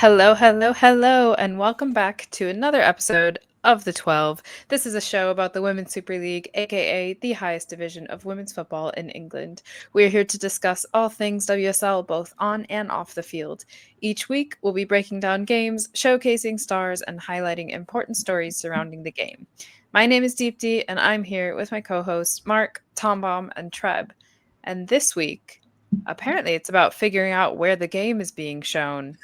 Hello, hello, hello, and welcome back to another episode of The 12. This is a show about the Women's Super League, aka the highest division of women's football in England. We are here to discuss all things WSL, both on and off the field. Each week, we'll be breaking down games, showcasing stars, and highlighting important stories surrounding the game. My name is Deepti, and I'm here with my co hosts, Marc, Tombaum, and Treb. And this week, apparently, it's about figuring out where the game is being shown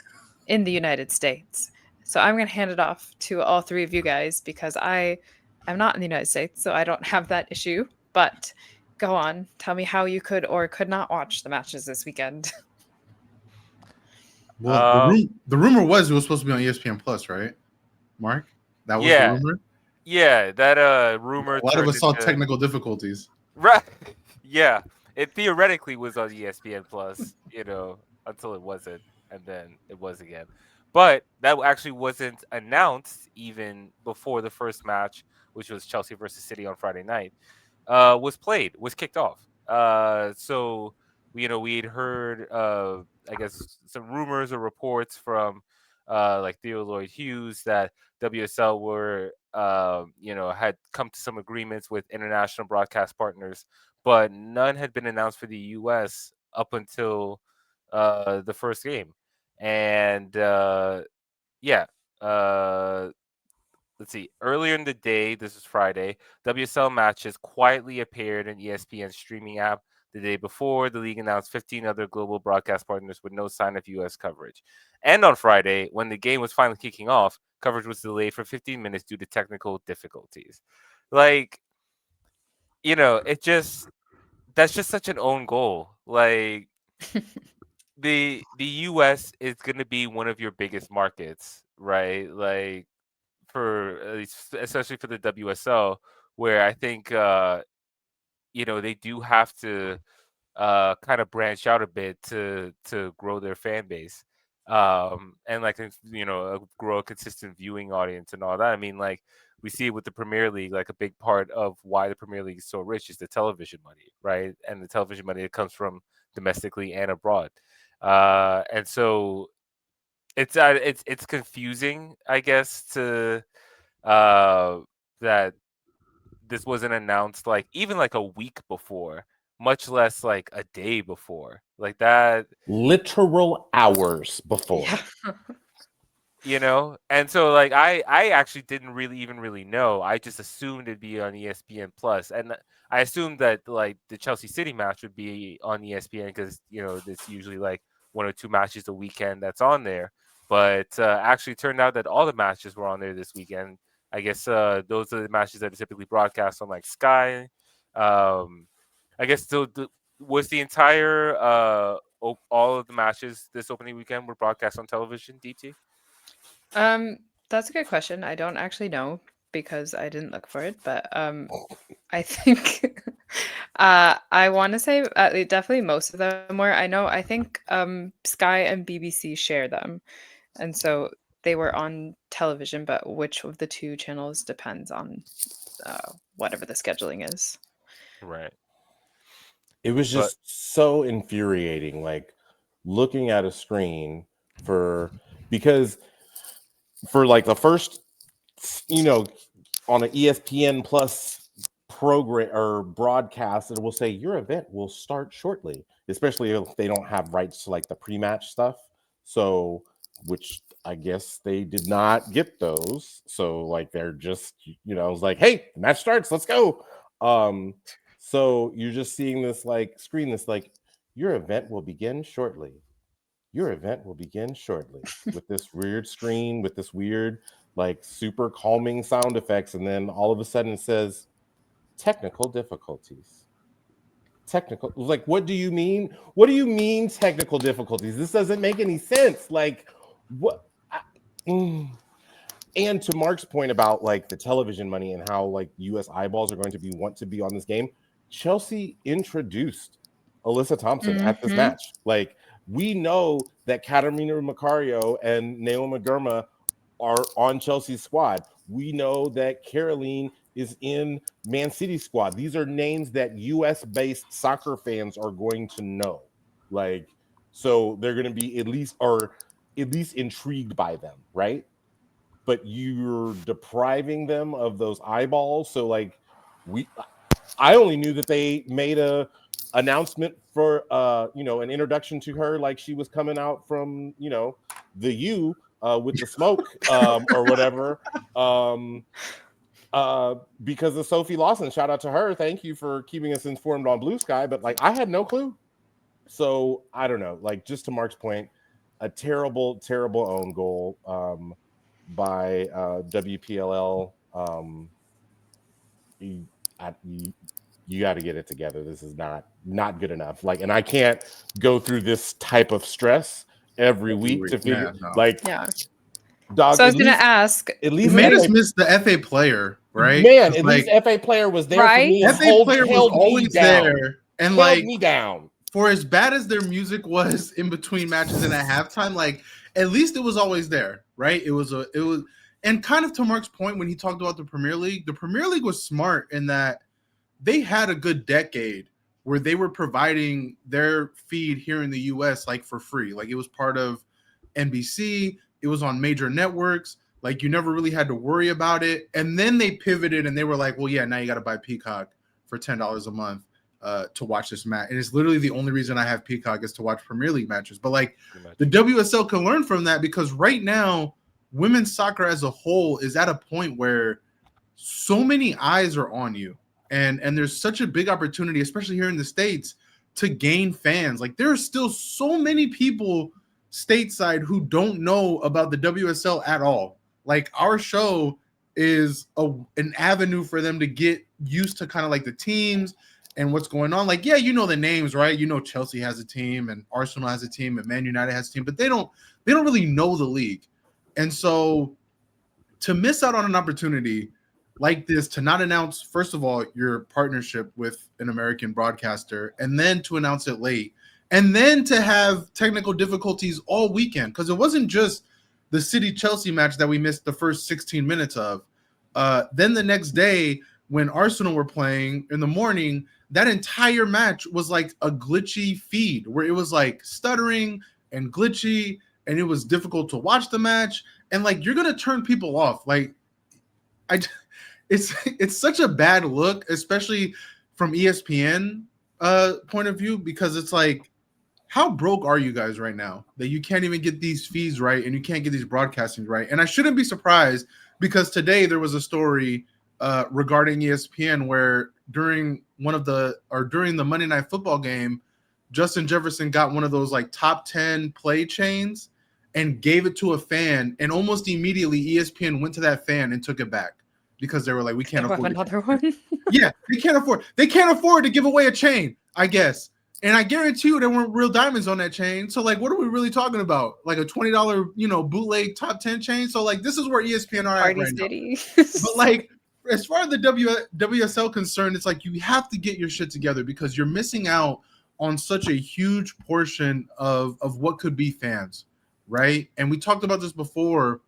in the United States. So I'm going to hand it off to all three of you guys because I am not in the United States, so I don't have that issue. But go on, tell me how you could or could not watch the matches this weekend. Well, the rumor was it was supposed to be on ESPN Plus, right, Mark? That was the Yeah, rumor. yeah, that rumor A lot of turned us saw into technical difficulties. right. Yeah, it theoretically was on ESPN Plus, until it wasn't, and then it was again. But that actually wasn't announced even before the first match, which was Chelsea versus City on Friday night. Was kicked off. So we had heard, I guess, some rumors or reports from like Theo Lloyd Hughes that WSL were had come to some agreements with international broadcast partners, but none had been announced for the US up until the first game. And yeah, uh, let's see. Earlier in the day, this is Friday, WSL matches quietly appeared in ESPN's streaming app. The day before, the league announced 15 other global broadcast partners with no sign of US coverage. And on Friday, when the game was finally kicking off, coverage was delayed for 15 minutes due to technical difficulties. Like, it just that's just such an own goal. Like the US is going to be one of your biggest markets, right? Like for at least, especially for the WSL, where I think they do have to kind of branch out a bit to grow their fan base, and like grow a consistent viewing audience and all that. I mean, like we see it with the Premier League. Like a big part of why the Premier League is so rich is the television money, right? And the television money that comes from domestically and abroad. And so it's confusing, I guess, to uh that this wasn't announced like even like a week before, much less like a day before, like that. Literal hours Yeah. before. And so like I actually didn't really know. I just assumed it'd be on ESPN Plus, and I assumed that like the Chelsea City match would be on ESPN because it's usually like one or two matches a weekend that's on there. But actually turned out that all the matches were on there this weekend. I guess those are the matches that are typically broadcast on like Sky. I guess was the entire all of the matches this opening weekend were broadcast on television, DT? Um, that's a good question. I don't actually know because I didn't look for it, but I think I want to say definitely most of them were. I think Sky and BBC share them, and so they were on television, but which of the two channels depends on whatever the scheduling is. Right. It was But just so infuriating, like looking at a screen because for like the first, you know, on an ESPN Plus program or broadcast, it will say your event will start shortly, especially if they don't have rights to like the pre-match stuff. So, which I guess they did not get those. So, like, they're just, it's like, hey, the match starts, let's go. So you're just seeing this like screen that's like, your event will begin shortly. Your event will begin shortly with this weird screen, with this weird, like super calming sound effects. And then all of a sudden it says technical difficulties. Technical, like, what do you mean? What do you mean technical difficulties? This doesn't make any sense. Like, what? And to Mark's point about like the television money and how like US eyeballs are going to want to be on this game, Chelsea introduced Alyssa Thompson at this Mm-hmm. match. Like, we know that Katarina Macario and Naomi Girma are on Chelsea's squad. We know that Caroline is in Man City squad. These are names that US based soccer fans are going to know. Like, so they're going to be at least, or at least intrigued by them, right? But you're depriving them of those eyeballs. So like I only knew that they made a announcement for an introduction to her, like she was coming out from the U with the smoke or whatever. Because of Sophie Lawson. Shout out to her. Thank you for keeping us informed on Blue Sky. But like I had no clue. So I don't know. Like just to Mark's point, a terrible, terrible own goal by WPLL. You got to get it together. This is not good enough. Like, and I can't go through this type of stress every week to figure dog. So I was going to ask. At least it made us miss the FA player, right? Man, at least FA player was there for me. FA player was always there and held me down. For as bad as their music was in between matches and at halftime, like at least it was always there, right? It was and kind of to Mark's point when he talked about the Premier League was smart in that they had a good decade where they were providing their feed here in the US like for free. Like it was part of NBC, it was on major networks, like you never really had to worry about it. And then they pivoted and they were like, well, yeah, now you got to buy Peacock for $10 a month to watch this match. And it's literally the only reason I have Peacock is to watch Premier League matches. But like the WSL can learn from that because right now, women's soccer as a whole is at a point where so many eyes are on you. And there's such a big opportunity, especially here in the States, to gain fans. Like there are still so many people stateside who don't know about the WSL at all. Like our show is an avenue for them to get used to kind of like the teams and what's going on. Like, yeah, you know the names, right? You know Chelsea has a team and Arsenal has a team and Man United has a team, but they don't really know the league. And so to miss out on an opportunity like this, to not announce, first of all, your partnership with an American broadcaster, and then to announce it late, and then to have technical difficulties all weekend, because it wasn't just the City-Chelsea match that we missed the first 16 minutes of. Then the next day, when Arsenal were playing in the morning, that entire match was like a glitchy feed where it was like stuttering and glitchy, and it was difficult to watch the match. And like, you're going to turn people off. Like, it's such a bad look, especially from ESPN point of view, because it's like, how broke are you guys right now that you can't even get these fees right and you can't get these broadcasting right? And I shouldn't be surprised because today there was a story regarding ESPN where during the Monday Night Football game, Justin Jefferson got one of those like top 10 play chains and gave it to a fan, and almost immediately ESPN went to that fan and took it back because they were like, we can't afford another one. Yeah, they can't afford to give away a chain, I guess. And I guarantee you there weren't real diamonds on that chain. So like, what are we really talking about? Like a $20, bootleg top 10 chain. So like, this is where ESPN are at right now. But like, as far as the WSL concerned, it's like you have to get your shit together because you're missing out on such a huge portion of what could be fans, right? And we talked about this before,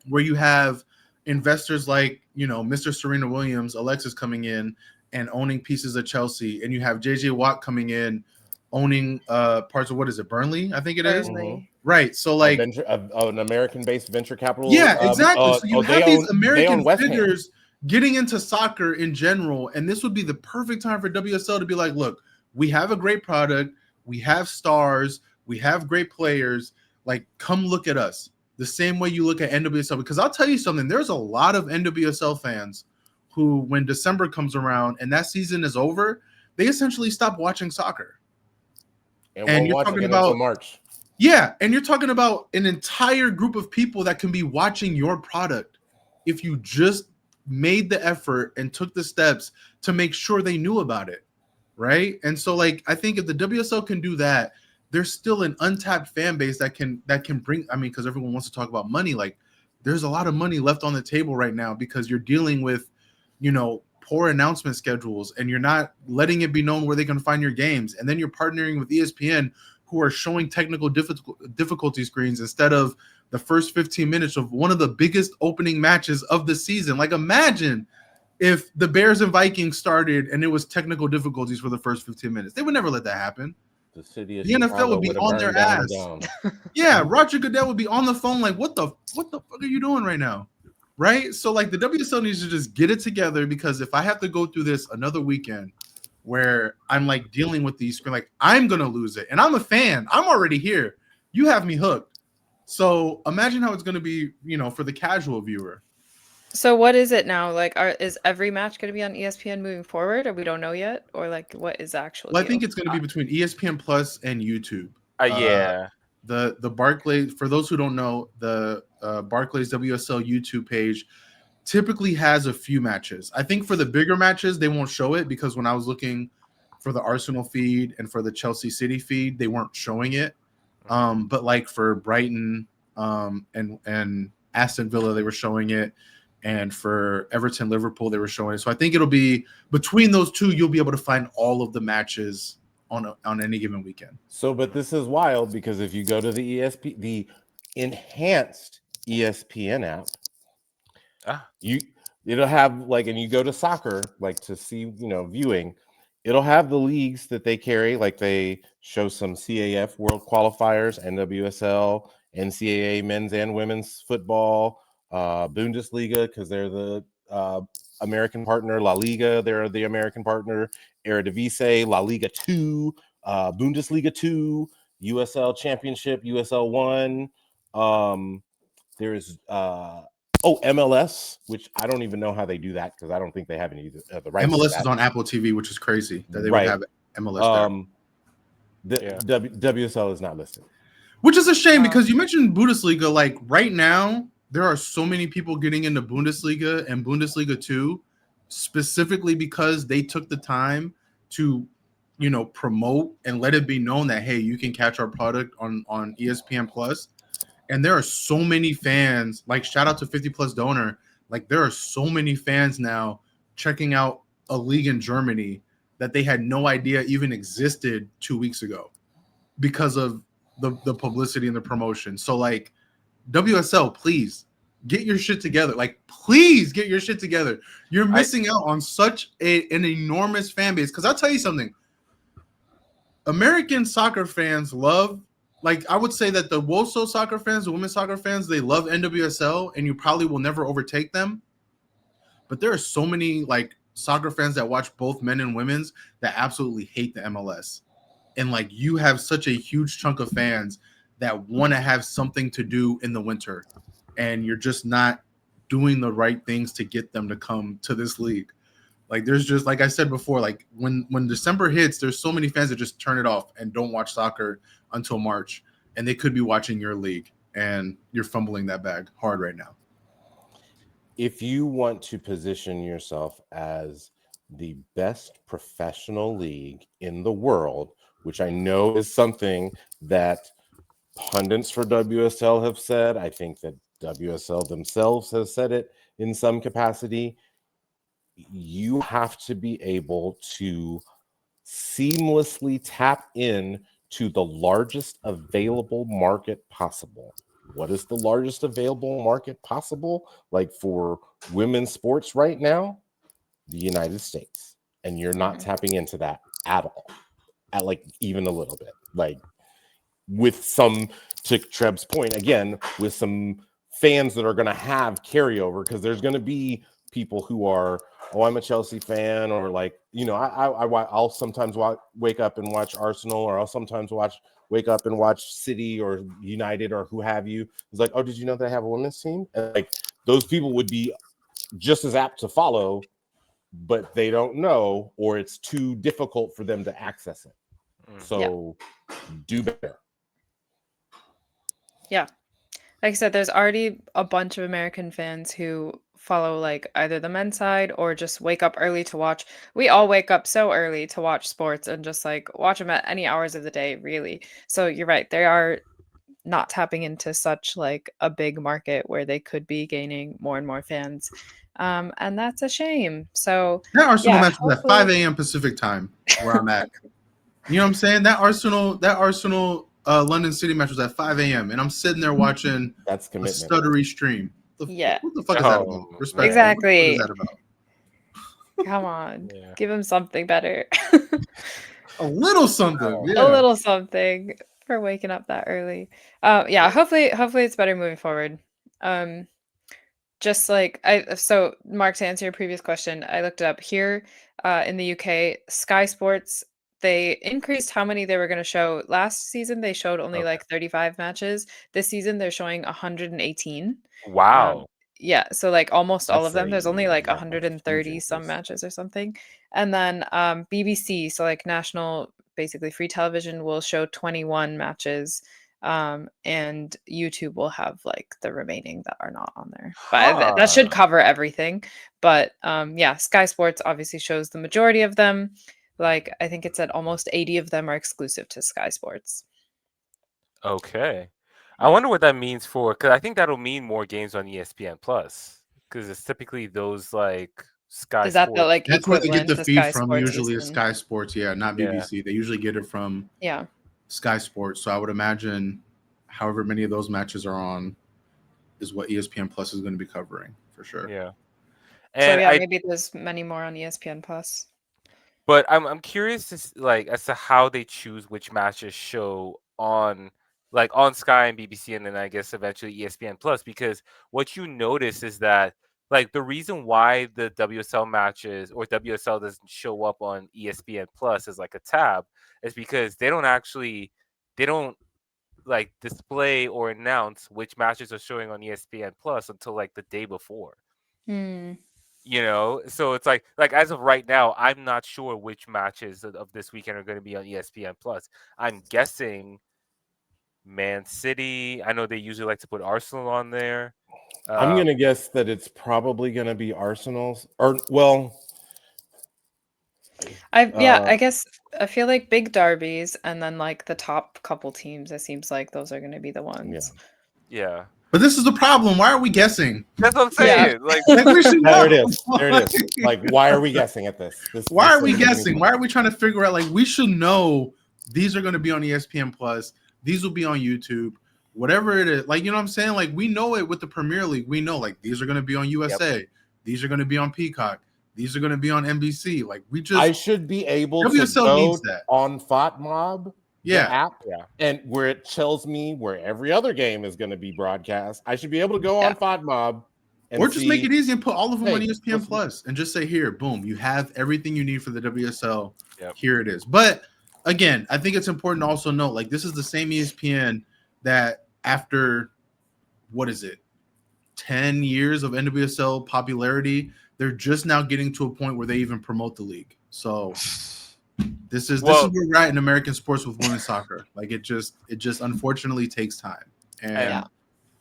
where you have investors like, Mr. Serena Williams, Alexis coming in and owning pieces of Chelsea, and you have JJ Watt coming in owning parts of, what is it, Burnley? I think it is. Mm-hmm. Right. So like an American-based venture capital. Yeah, exactly. So you have these American figures Ham. Getting into soccer in general, and this would be the perfect time for WSL to be like, look, we have a great product, we have stars, we have great players, like come look at us. The same way you look at NWSL, because I'll tell you something, there's a lot of NWSL fans who, when December comes around and that season is over, they essentially stop watching soccer. And you're talking about March. Yeah, and you're talking about an entire group of people that can be watching your product if you just made the effort and took the steps to make sure they knew about it, right? And so, like, I think if the WSL can do that, there's still an untapped fan base that can bring, I mean, because everyone wants to talk about money. Like, there's a lot of money left on the table right now because you're dealing with, poor announcement schedules, and you're not letting it be known where they can find your games. And then you're partnering with ESPN, who are showing technical difficulty screens instead of the first 15 minutes of one of the biggest opening matches of the season. Like, imagine if the Bears and Vikings started and it was technical difficulties for the first 15 minutes. They would never let that happen. The city of The NFL Chicago would be would have on burned their down ass. down. Yeah, Roger Goodell would be on the phone like, what the fuck are you doing right now? Right? So like the WSL needs to just get it together, because if I have to go through this another weekend where I'm like dealing with these, like I'm gonna lose it. And I'm a fan. I'm already here. You have me hooked. So imagine how it's gonna be, for the casual viewer. So what is it now? Like, is every match going to be on ESPN moving forward, or we don't know yet, or like what is the actual Well, I deal? think it's gonna be between ESPN Plus and YouTube. Yeah. The Barclays, for those who don't know, the Barclays WSL YouTube page typically has a few matches. I think for the bigger matches, they won't show it, because when I was looking for the Arsenal feed and for the Chelsea City feed, they weren't showing it. But like for Brighton and Aston Villa, they were showing it. And for Everton, Liverpool, they were showing it. So I think it'll be between those two, you'll be able to find all of the matches on any given weekend. So, but this is wild, because if you go to the enhanced ESPN app, it'll have like, and you go to soccer, like to see, viewing, it'll have the leagues that they carry. Like they show some CAF World Qualifiers, NWSL, NCAA men's and women's football, Bundesliga, because they're the American partner, La Liga, they're the American partner, Eredivisie, La Liga 2, Bundesliga 2, USL Championship, USL 1. There is MLS, which I don't even know how they do that, because I don't think they have any the rights. MLS is on Apple TV, which is crazy that they would have MLS there. WSL is not listed, which is a shame, because you mentioned Bundesliga. Like right now, there are so many people getting into Bundesliga and Bundesliga 2, specifically because they took the time to, promote and let it be known that, hey, you can catch our product on ESPN Plus. And there are so many fans, like shout out to 50 Plus Donor. Like there are so many fans now checking out a league in Germany that they had no idea even existed 2 weeks ago, because of the publicity and the promotion. So like WSL, please get your shit together. Like, please get your shit together. You're missing out on such an enormous fan base. Because I'll tell you something. American soccer fans love, like I would say that the WSL soccer fans, the women's soccer fans, they love NWSL, and you probably will never overtake them. But there are so many like soccer fans that watch both men and women's that absolutely hate the MLS. And like you have such a huge chunk of fans that want to have something to do in the winter, and you're just not doing the right things to get them to come to this league. Like there's just, like I said before, like when December hits, there's so many fans that just turn it off and don't watch soccer until March, and they could be watching your league, and you're fumbling that bag hard right now. If you want to position yourself as the best professional league in the world, which I know is something that pundits for WSL have said, I think that WSL themselves has said it in some capacity, you have to be able to seamlessly tap in to the largest available market possible. What is the largest available market possible? Like for women's sports right now, the United States. And you're not tapping into that at all, at like even a little bit. Like with some, to Treb's point, again, with some fans that are going to have carryover, because there's going to be people who are, oh, I'm a Chelsea fan, or like, I'll sometimes wake up and watch Arsenal, or I'll sometimes wake up and watch City or United or who have you. It's like, oh, did you know they have a women's team? And like those people would be just as apt to follow, but they don't know, or it's too difficult for them to access it. So do better. Yeah. Like I said, there's already a bunch of American fans who follow like either the men's side or just wake up early to watch. We all wake up so early to watch sports and just like watch them at any hours of the day, really. So you're right. They are not tapping into such like a big market where they could be gaining more and more fans. And that's a shame. So that Arsenal match was at 5 a.m. Pacific time where I'm at. You know what I'm saying? That Arsenal London City match was at 5 a.m. and I'm sitting there watching a stuttery stream. What the fuck is that about? Respect. Exactly. What is that about? Come on. Give him something better. A little something. Oh. Yeah. A little something for waking up that early. Yeah, hopefully it's better moving forward. Just like so Mark, to answer your previous question, I looked it up here in the UK, Sky Sports, they increased how many they were going to show. Last season they showed only Okay. like 35 matches. This season they're showing 118. Wow. Yeah, so like almost all of That's them. There's only like a huge 130 some increase. matches or something. And then BBC, so like national, basically free television, will show 21 matches. And YouTube will have like the remaining that are not on there. But that should Huh. cover everything. But yeah, Sky Sports obviously shows the majority of them. Like I think it's at almost 80 of them are exclusive to Sky Sports. Okay. I wonder what that means for, because I think that'll mean more games on ESPN Plus, because it's typically those like Sky Is that the Sports. like That's where they get equivalent the to feed Sky from. Sports Usually, it's Eastern? Sky Sports. Yeah, not Yeah. BBC. They usually get it from Yeah. Sky Sports. So I would imagine, however many of those matches are on, is what ESPN Plus is going to be covering for sure. Yeah. So And yeah, I maybe there's many more on ESPN Plus. But I'm curious like as to how they choose which matches show on like on Sky and BBC and then I guess eventually ESPN Plus, because what you notice is that like the reason why the WSL matches or WSL doesn't show up on ESPN Plus as like a tab is because they don't like display or announce which matches are showing on ESPN Plus until like the day before. Hmm. So it's like as of right now, I'm not sure which matches of this weekend are going to be on ESPN Plus. I'm guessing Man City. I know they usually like to put Arsenal on there. I'm gonna guess that it's probably gonna be Arsenal's, or well, I guess I feel like big derbies and then like the top couple teams, it seems like those are going to be the ones. Yeah, But this is the problem. Why are we guessing? that's what I'm Yeah. saying. Like, Like we should know. there it is. There it is. Like, why are we guessing at this? Why this are we doesn't make any guessing? sense. Why are we trying to figure out? Like, we should know these are going to be on ESPN Plus. These will be on YouTube. Whatever it is, like, you know what I'm saying? Like, we know it with the Premier League. We know, like, these are going to be on USA. These are going to be on Peacock. These are going to be on NBC. Like, we just I should be able to WSL go needs that. on FOTMob, Yeah. the app, Yeah. and where it tells me where every other game is going to be broadcast. I should be able to go on FOTMob and or just make see- it easy and put all of them on Hey, ESPN listen- Plus and just say, here, boom, you have everything you need for the WSL. Yep. Here it is. But again, I think it's important to also note, like, this is the same ESPN that after, what is it, 10 years of NWSL popularity, they're just now getting to a point where they even promote the league. So this is where we're at in American sports with women's soccer. Like, it just unfortunately takes time. And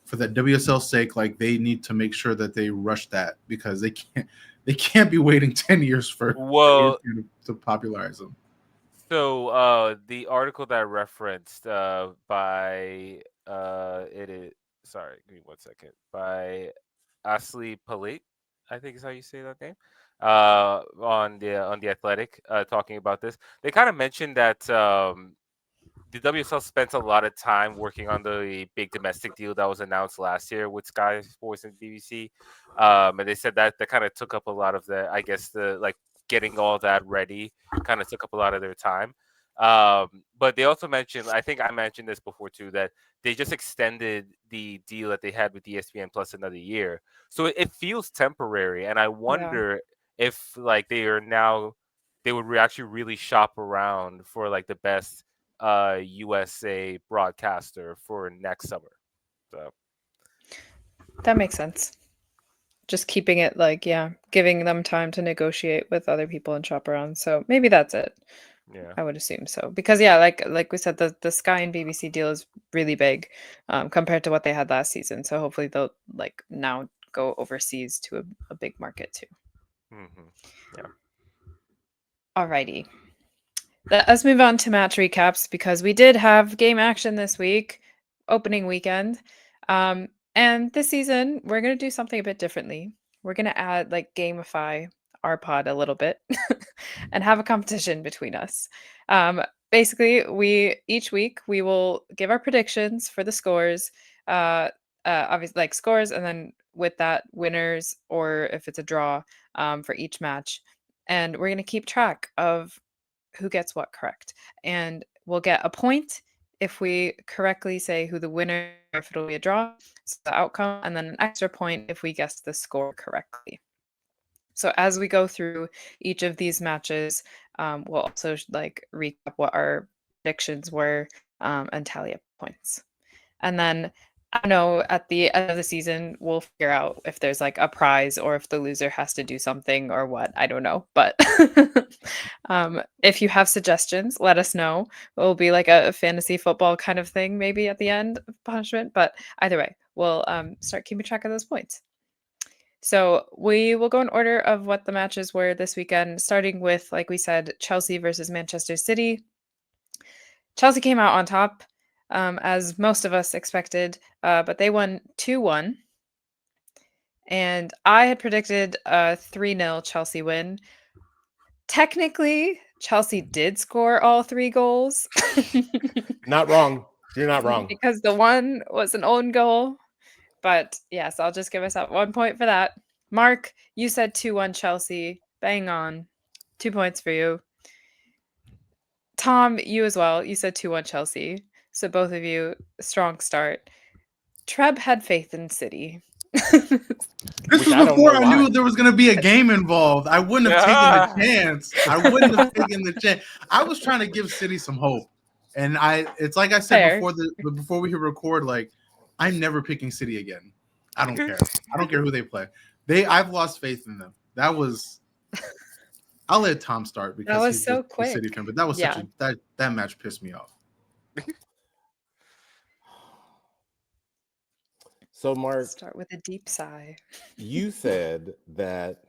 for the WSL's sake, like, they need to make sure that they rush that, because they can't be waiting 10 years for ESPN to popularize them. So the article that I referenced by it is sorry, give me 1 second, by Ashley Palit, I think is how you say that name. On the Athletic, talking about this, they kind of mentioned that the WSL spent a lot of time working on the big domestic deal that was announced last year with Sky Sports and BBC, and they said that kind of took up a lot of the, I guess, the like getting all that ready kind of took up a lot of their time. But they also mentioned, I think I mentioned this before too, that they just extended the deal that they had with ESPN Plus another year. So it feels temporary. And I wonder if like they would actually really shop around for like the best USA broadcaster for next summer. So that makes sense. Just keeping it like, giving them time to negotiate with other people and shop around. So maybe that's it. Yeah, I would assume so, because like we said, the Sky and BBC deal is really big compared to what they had last season. So hopefully they'll like now go overseas to a big market too. Yeah. Alrighty. Let's move on to match recaps, because we did have game action this week, opening weekend. And this season, we're going to do something a bit differently. We're going to add, like, gamify our pod a little bit and have a competition between us. Basically, each week we will give our predictions for the scores, obviously, like scores, and then with that, winners, or if it's a draw, for each match. And we're going to keep track of who gets what correct. And we'll get a point if we correctly say who the winner, if it'll be a draw, so the outcome, and then an extra point if we guess the score correctly. So as we go through each of these matches, we'll also like recap what our predictions were and tally up points. And then I don't know, at the end of the season, we'll figure out if there's like a prize or if the loser has to do something or what. I don't know. But if you have suggestions, let us know. It'll be like a fantasy football kind of thing, maybe at the end of punishment. But either way, we'll start keeping track of those points. So we will go in order of what the matches were this weekend, starting with, like we said, Chelsea versus Manchester City. Chelsea came out on top, as most of us expected, but they won 2-1. And I had predicted a 3-0 Chelsea win. Technically, Chelsea did score all 3 goals. Not wrong. You're not wrong. Because the one was an own goal. But yes, I'll just give us that 1 point for that. Marc, you said 2-1 Chelsea. Bang on. 2 points for you. Tom, you as well. You said 2-1 Chelsea. So both of you, strong start. Treb had faith in City. This was before I knew there was going to be a game involved. I wouldn't have taken the chance. I wouldn't have taken the chance. I was trying to give City some hope. And it's like I said before we hit record, like, I'm never picking City again. I don't care. I don't care who they play. I've lost faith in them. That was I'll let Tom start because that was he's so a quick. City fan, but that was that match pissed me off. So, Marc, start with a deep sigh. You said that,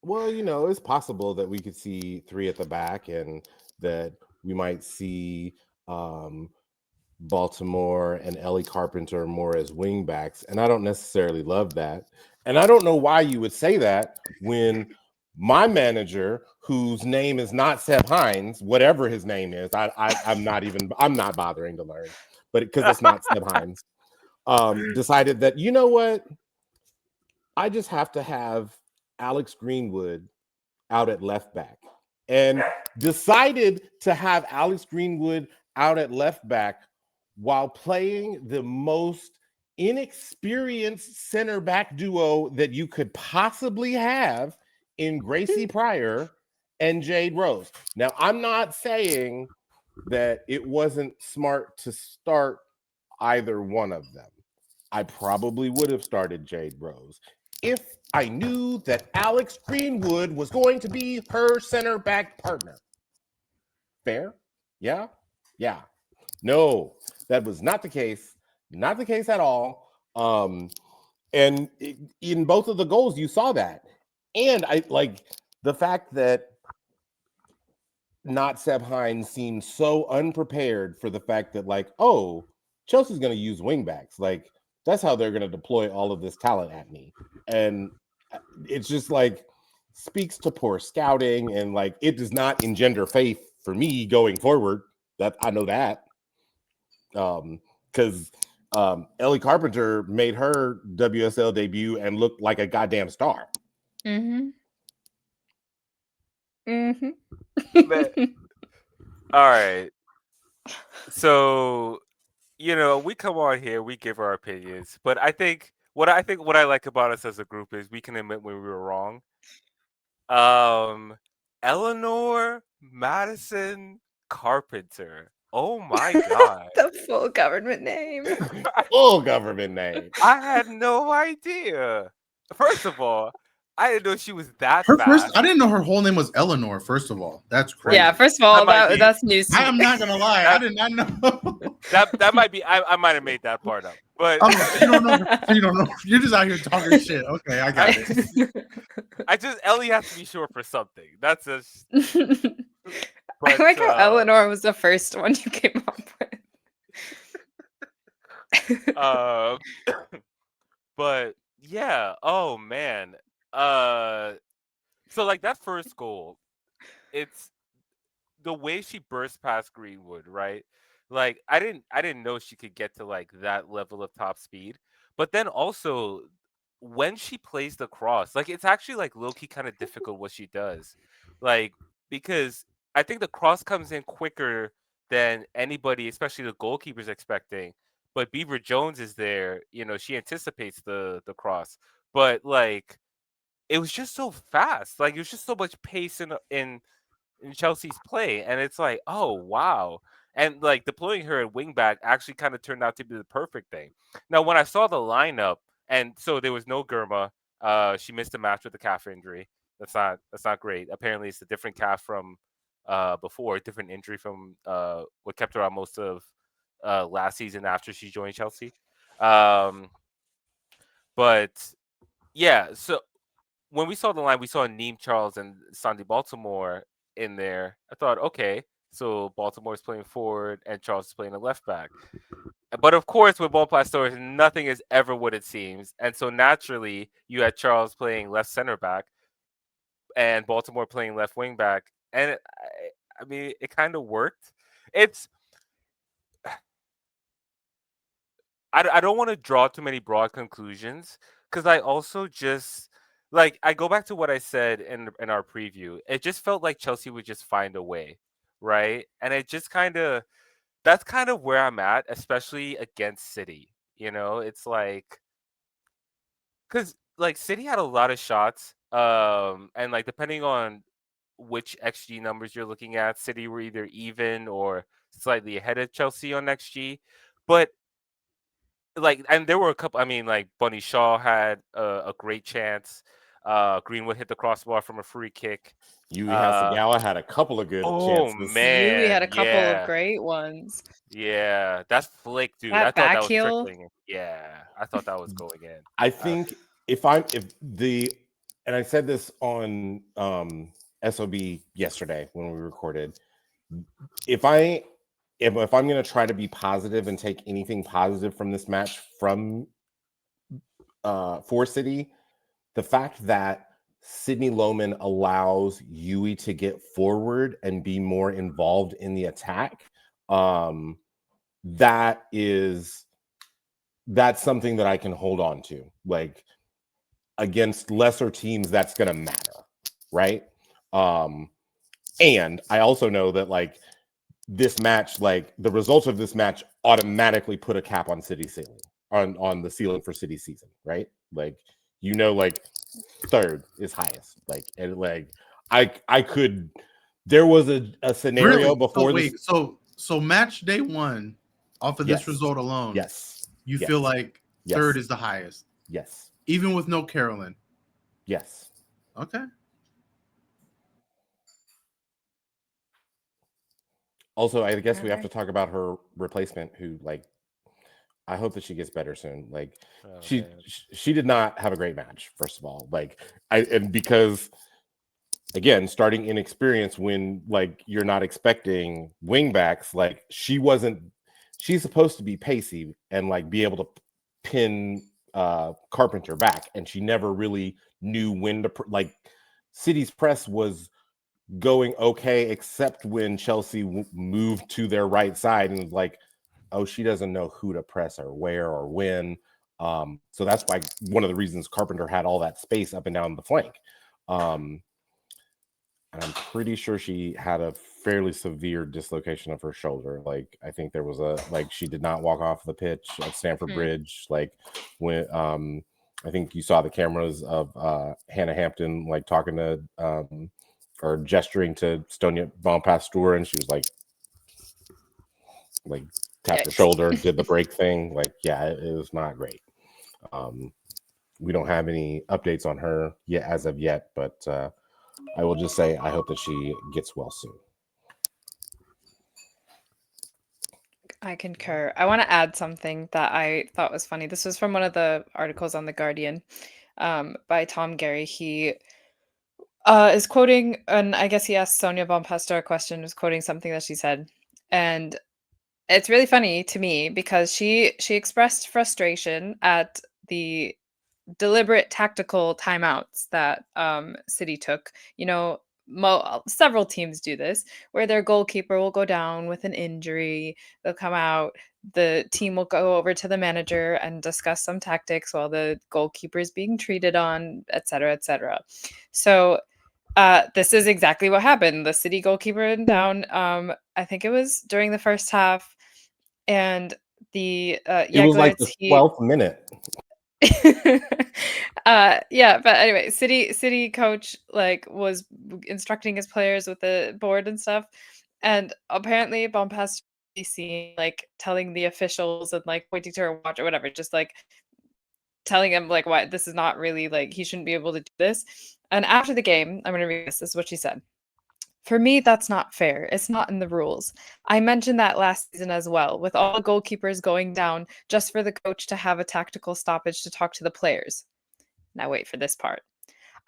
well, it's possible that we could see 3 at the back and that we might see Baltimore and Ellie Carpenter more as wing backs. And I don't necessarily love that. And I don't know why you would say that when my manager, whose name is not Seb Hines, whatever his name is, I'm not bothering to learn, but because it's not Seb Hines, decided that, you know what? I just have to have Alex Greenwood out at left back, and decided to have Alex Greenwood out at left back while playing the most inexperienced center back duo that you could possibly have in Gracie Pryor and Jade Rose. Now, I'm not saying that it wasn't smart to start either one of them. I probably would have started Jade Rose if I knew that Alex Greenwood was going to be her center back partner. Fair? Yeah? Yeah. No, that was not the case. Not the case at all. And in both of the goals, you saw that. And I like the fact that not Seb Hines seemed so unprepared for the fact that, like, oh, Chelsea's going to use wingbacks. Like, that's how they're going to deploy all of this talent at me. And it's just like speaks to poor scouting, and like it does not engender faith for me going forward. That I know that. Because Ellie Carpenter made her WSL debut and looked like a goddamn star. Mm-hmm. Mm-hmm. All right. So, we come on here, we give our opinions, but I think what I like about us as a group is we can admit when we were wrong. Eleanor Madison Carpenter. Oh my God. The full government name. Full government name. I had no idea. First of all, I didn't know she was that Her fast. I didn't know her whole name was Eleanor. First of all, that's crazy. Yeah, first of all, that's news to me. I'm not gonna lie, I did not know. that might be. I might have made that part up, but you don't know. You're just out here talking shit. Okay, I got it. Ellie has to be short for something. That's just. I like how Eleanor was the first one you came up with. But yeah, oh man. So like that first goal, it's the way she burst past Greenwood, right? Like I didn't know she could get to like that level of top speed. But then also when she plays the cross, like it's actually like low-key kind of difficult what she does. Like because I think the cross comes in quicker than anybody, especially the goalkeeper's expecting. But Beaver Jones is there, she anticipates the cross. But like it was just so fast. Like it was just so much pace in Chelsea's play, and it's like, oh wow. And like deploying her at wing back actually kind of turned out to be the perfect thing. Now, when I saw the lineup, and so there was no Germa, she missed a match with a calf injury. That's not great. Apparently, it's a different calf from before, a different injury from what kept her out most of last season after she joined Chelsea. Um, but yeah, so when we saw the line, we saw Neem Charles and Sandy Baltimore in there. I thought, okay, so Baltimore is playing forward and Charles is playing a left back. But of course, with Ball Pastores, nothing is ever what it seems. And so naturally, you had Charles playing left center back and Baltimore playing left wing back. And I mean, it kind of worked. It's I don't want to draw too many broad conclusions because I also just like I go back to what I said in our preview. It just felt like Chelsea would just find a way, right? And it just kind of that's kind of where I'm at, especially against City. It's like because like City had a lot of shots, and like depending on which XG numbers you're looking at, City were either even or slightly ahead of Chelsea on XG, but like, and there were a couple. I mean, like Bunny Shaw had a great chance. Greenwood hit the crossbar from a free kick. Yui Hasagawa had a couple of good Oh chances. Yui had man, a couple of yeah, great ones. yeah, that's flick, dude. I That thought that back was heel. trickling in. Yeah, I thought that was going in. I think and I said this on SOB yesterday when we recorded. If I'm going to try to be positive and take anything positive from this match from for City, the fact that Sydney Lohman allows Yui to get forward and be more involved in the attack, that's something that I can hold on to. Like against lesser teams, that's going to matter, right? And I also know that like this match, like the results of this match automatically put a cap on City ceiling, on the ceiling for City season, right? Like like third is highest. Like and like I could. There was a scenario Really? before So this. wait, so match day one, off of Yes. this result alone, Yes. you Yes. feel like Yes. third is the highest, Yes. even with no Carolyn. Yes. Okay. Also, I guess we have to Alright. talk about her replacement, who like I hope that she gets better soon. Like Oh, she man. she did not have a great match, first of all. Like and because again, starting inexperience when like you're not expecting wingbacks, like she's supposed to be pacey and like be able to pin Carpenter back, and she never really knew when to like City's press was going okay, except when Chelsea moved to their right side and was like, oh, she doesn't know who to press or where or when. So that's why one of the reasons Carpenter had all that space up and down the flank. And I'm pretty sure she had a fairly severe dislocation of her shoulder. Like I think there was she did not walk off the pitch at Stamford Bridge. Like when I think you saw the cameras of Hannah Hampton like talking to or gesturing to Stonia Von Pasteur, and she was like tapped her shoulder, did the break thing. Like, yeah, it was not great. We don't have any updates on her yet as of yet, but I will just say I hope that she gets well soon. I concur. I want to add something that I thought was funny. This was from one of the articles on The Guardian by Tom Gary. He is quoting, and I guess he asked Sonia Von Pastor a question, was quoting something that she said. And it's really funny to me because she expressed frustration at the deliberate tactical timeouts that City took. Several teams do this, where their goalkeeper will go down with an injury. They'll come out. The team will go over to the manager and discuss some tactics while the goalkeeper is being treated on, etc., etc. So This is exactly what happened. The City goalkeeper went down. I think it was during the first half, and the It was like the 12th minute. Yeah, but anyway, City coach like was instructing his players with the board and stuff, and apparently Bombast seen like telling the officials and like pointing to her watch or whatever, just like telling him like why this is not really like he shouldn't be able to do this. And after the game, I'm gonna read this. This is what she said. For me, that's not fair. It's not in the rules. I mentioned that last season as well, with all the goalkeepers going down just for the coach to have a tactical stoppage to talk to the players. Now, wait for this part.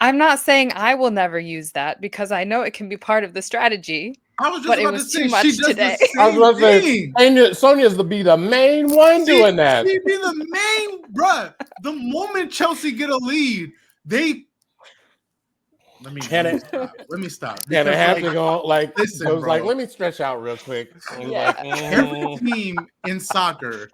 I'm not saying I will never use that because I know it can be part of the strategy, I was just but it about was to say too much she does today. the I was about to say, same thing. and Sonia's to be the main one doing that. She be the main, bruh. The moment Chelsea get a lead, they let me stop. And I have Because, to go like listen, I was like, bro. let me stretch out real quick. And Yeah. Every team in soccer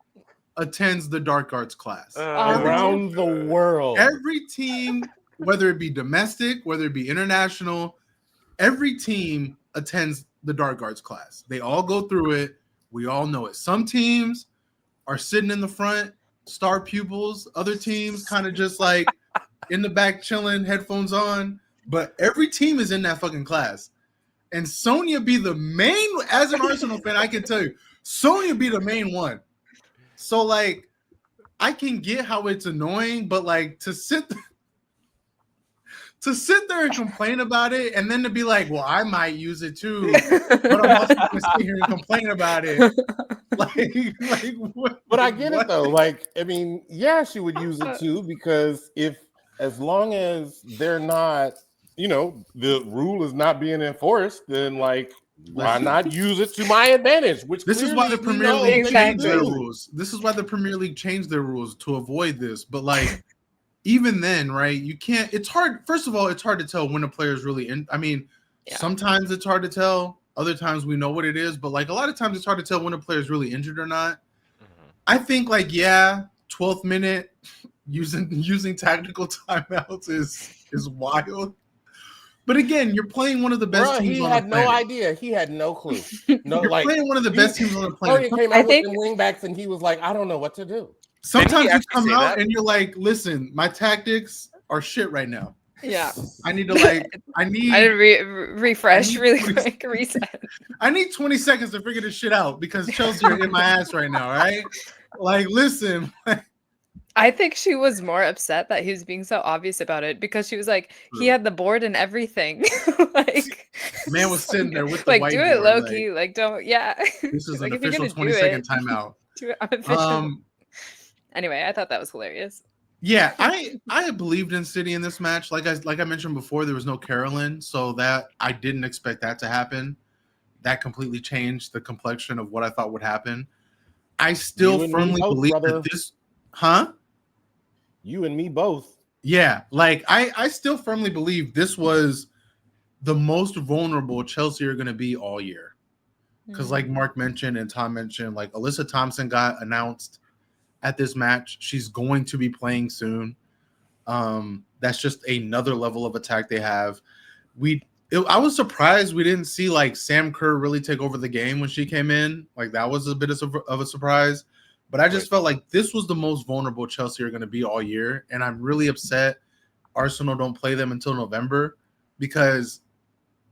attends the dark arts class. around the world. Every team, whether it be domestic, whether it be international, every team attends the dark arts class. They all go through it. We all know it. Some teams are sitting in the front, star pupils. Other teams kind of just like in the back chilling, headphones on. But every team is in that fucking class. And Sonia be the main, as an Arsenal fan, I can tell you, Sonia be the main one. So, like, I can get how it's annoying, but like to sit there and complain about it, and then to be like, well, I might use it too, but I'm also gonna sit here and complain about it. Like what? But I get it though. Like, I mean, yeah, she would use it too, because as long as they're not, the rule is not being enforced, then like, why not use it to my advantage? Which this is why the Premier League changed their rules. This is why the Premier League changed their rules to avoid this. But like, even then, right? You can't. It's hard. First of all, it's hard to tell when a player is really in. I mean, sometimes it's hard to tell. Other times we know what it is, but like a lot of times it's hard to tell when a player is really injured or not. I think 12th minute using tactical timeouts is wild. But again, you're playing one of the best teams on the planet. He had no idea. He had no clue. No, you're playing one of the best teams on the planet. He came out with the wing backs and he was like, I don't know what to do. Sometimes you come out and you're like, listen, my tactics are shit right now. Yeah. I need to refresh really quick, reset. I need 20 seconds to figure this shit out because Chelsea are in my ass right now, right? Like, listen. I think she was more upset that he was being so obvious about it because she was like, he had the board and everything. Like, man was sitting there with the like, do it low key. Like, don't, This is an official 20-second timeout. Do it unofficial. Anyway, I thought that was hilarious. Yeah, I believed in City in this match. Like I mentioned before, there was no Carolyn, so that I didn't expect that to happen. That completely changed the complexion of what I thought would happen. I still firmly believe that this, You and me both. Yeah, like I still firmly believe this was the most vulnerable Chelsea are going to be all year. Because like Marc mentioned and Tom mentioned, like Alyssa Thompson got announced at this match. She's going to be playing soon. That's just another level of attack they have. I was surprised we didn't see like Sam Kerr really take over the game when she came in. Like that was a bit of a surprise. But I just felt like this was the most vulnerable Chelsea are going to be all year. And I'm really upset Arsenal don't play them until November. Because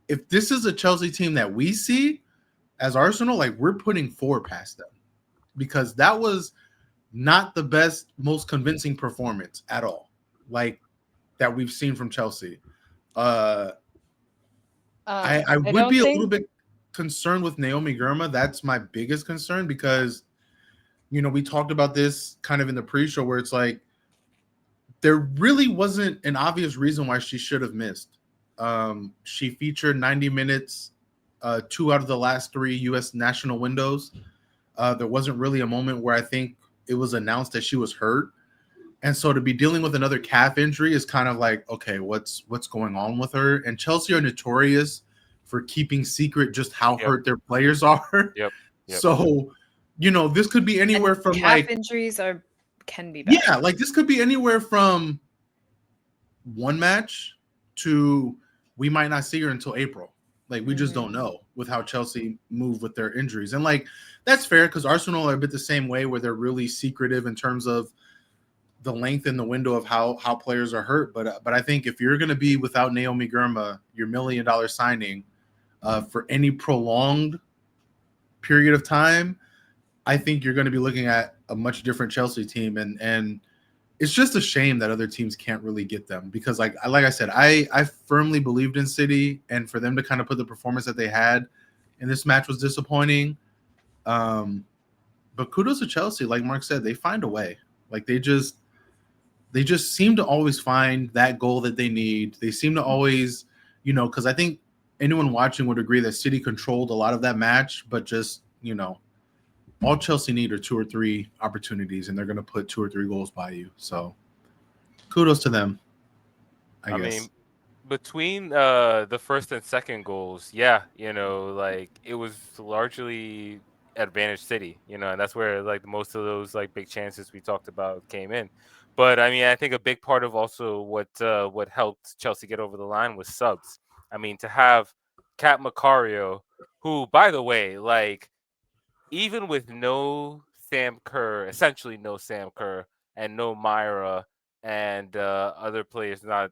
if this is a Chelsea team that we see as Arsenal, like we're putting 4 past them. Because that was not the best, most convincing performance at all. Like that we've seen from Chelsea. I would be a little bit concerned with Naomi Girma. That's my biggest concern because we talked about this kind of in the pre-show where it's like there really wasn't an obvious reason why she should have missed. She featured 90 minutes, 2 out of the last 3 U.S. national windows. There wasn't really a moment where I think it was announced that she was hurt. And so to be dealing with another calf injury is kind of like, okay, what's going on with her? And Chelsea are notorious for keeping secret just how hurt their players are. Yep. So this could be anywhere from calf injuries can be bad. Yeah, like this could be anywhere from 1 match to we might not see her until April. Like, we just Mm-hmm. don't know with how Chelsea move with their injuries. And like, that's fair because Arsenal are a bit the same way where they're really secretive in terms of the length and the window of how players are hurt. But I think if you're going to be without Naomi Girma, your $1 million signing for any prolonged period of time, I think you're going to be looking at a much different Chelsea team. And it's just a shame that other teams can't really get them because like I said, I firmly believed in City, and for them to kind of put the performance that they had in this match was disappointing. But kudos to Chelsea. Like Marc said, they find a way. Like they just seem to always find that goal that they need. They seem to always, because I think anyone watching would agree that City controlled a lot of that match, but just, all Chelsea need are 2 or 3 opportunities, and they're going to put 2 or 3 goals by you. So kudos to them, I guess. mean, between the first and second goals, yeah, like it was largely advantage City, and that's where like most of those like big chances we talked about came in. But I mean, I think a big part of also what helped Chelsea get over the line was subs. I mean, to have Kat Macario, who, by the way, like even with no Sam Kerr, essentially no Sam Kerr, and no Myra and other players not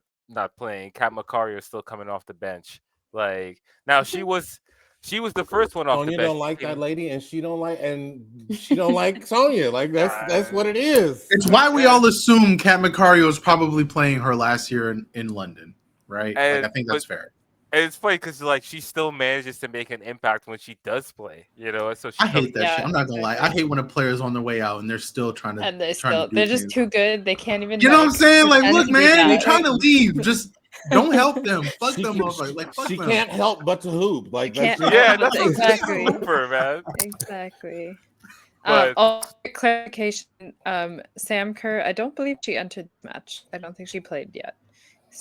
playing, Kat Macario is still coming off the bench. Like now she was the first one off the Sonya bench. don't like that lady, and she don't like Sonya. Like that's what it is. It's why we all assume Kat Macario is probably playing her last year in London, right? Like I think that's fair. And it's funny because like she still manages to make an impact when she does play, So I hate that shit. I'm not gonna lie. I exactly. hate when a player's on their way out and they're still trying to. And they're just too good. They can't even. You know what I'm saying? Like, pretend look, to be man, you're bad. trying to leave. Just don't help them. Fuck She them, can- motherfuckers. Like, fuck She them. can't help but to hoop. Like Can't that's Yeah, help no, it. Exactly. Super, man. Exactly. But Clarification. Sam Kerr, I don't believe she entered the match. I don't think she played yet.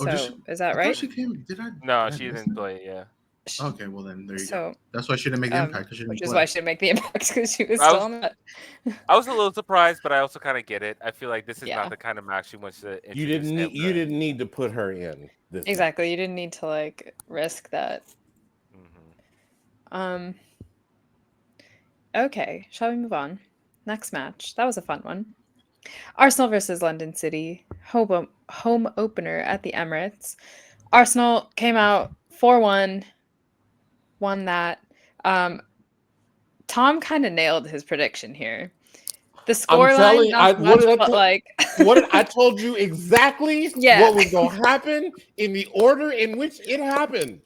Oh, So did she? is that I right? thought she came. Did I? no, did I she miss didn't that? play. Yeah, Okay, well then there you go. So That's why she didn't make the impact because she didn't which is play. why she didn't make the impact because she was I still was- on that. I was a little surprised, but I also kind of get it. I feel like this is Yeah. not the kind of match she wants to introduce. you didn't need to put her in this Exactly. match. You didn't need to like risk that. Mhm. Okay, shall we move on? Next match. That was a fun one. Arsenal versus London City. Home opener at the Emirates. Arsenal came out 4-1, won that. Tom kind of nailed his prediction here. The scoreline, not much, but like I told you exactly Yeah. what was going to happen in the order in which it happened.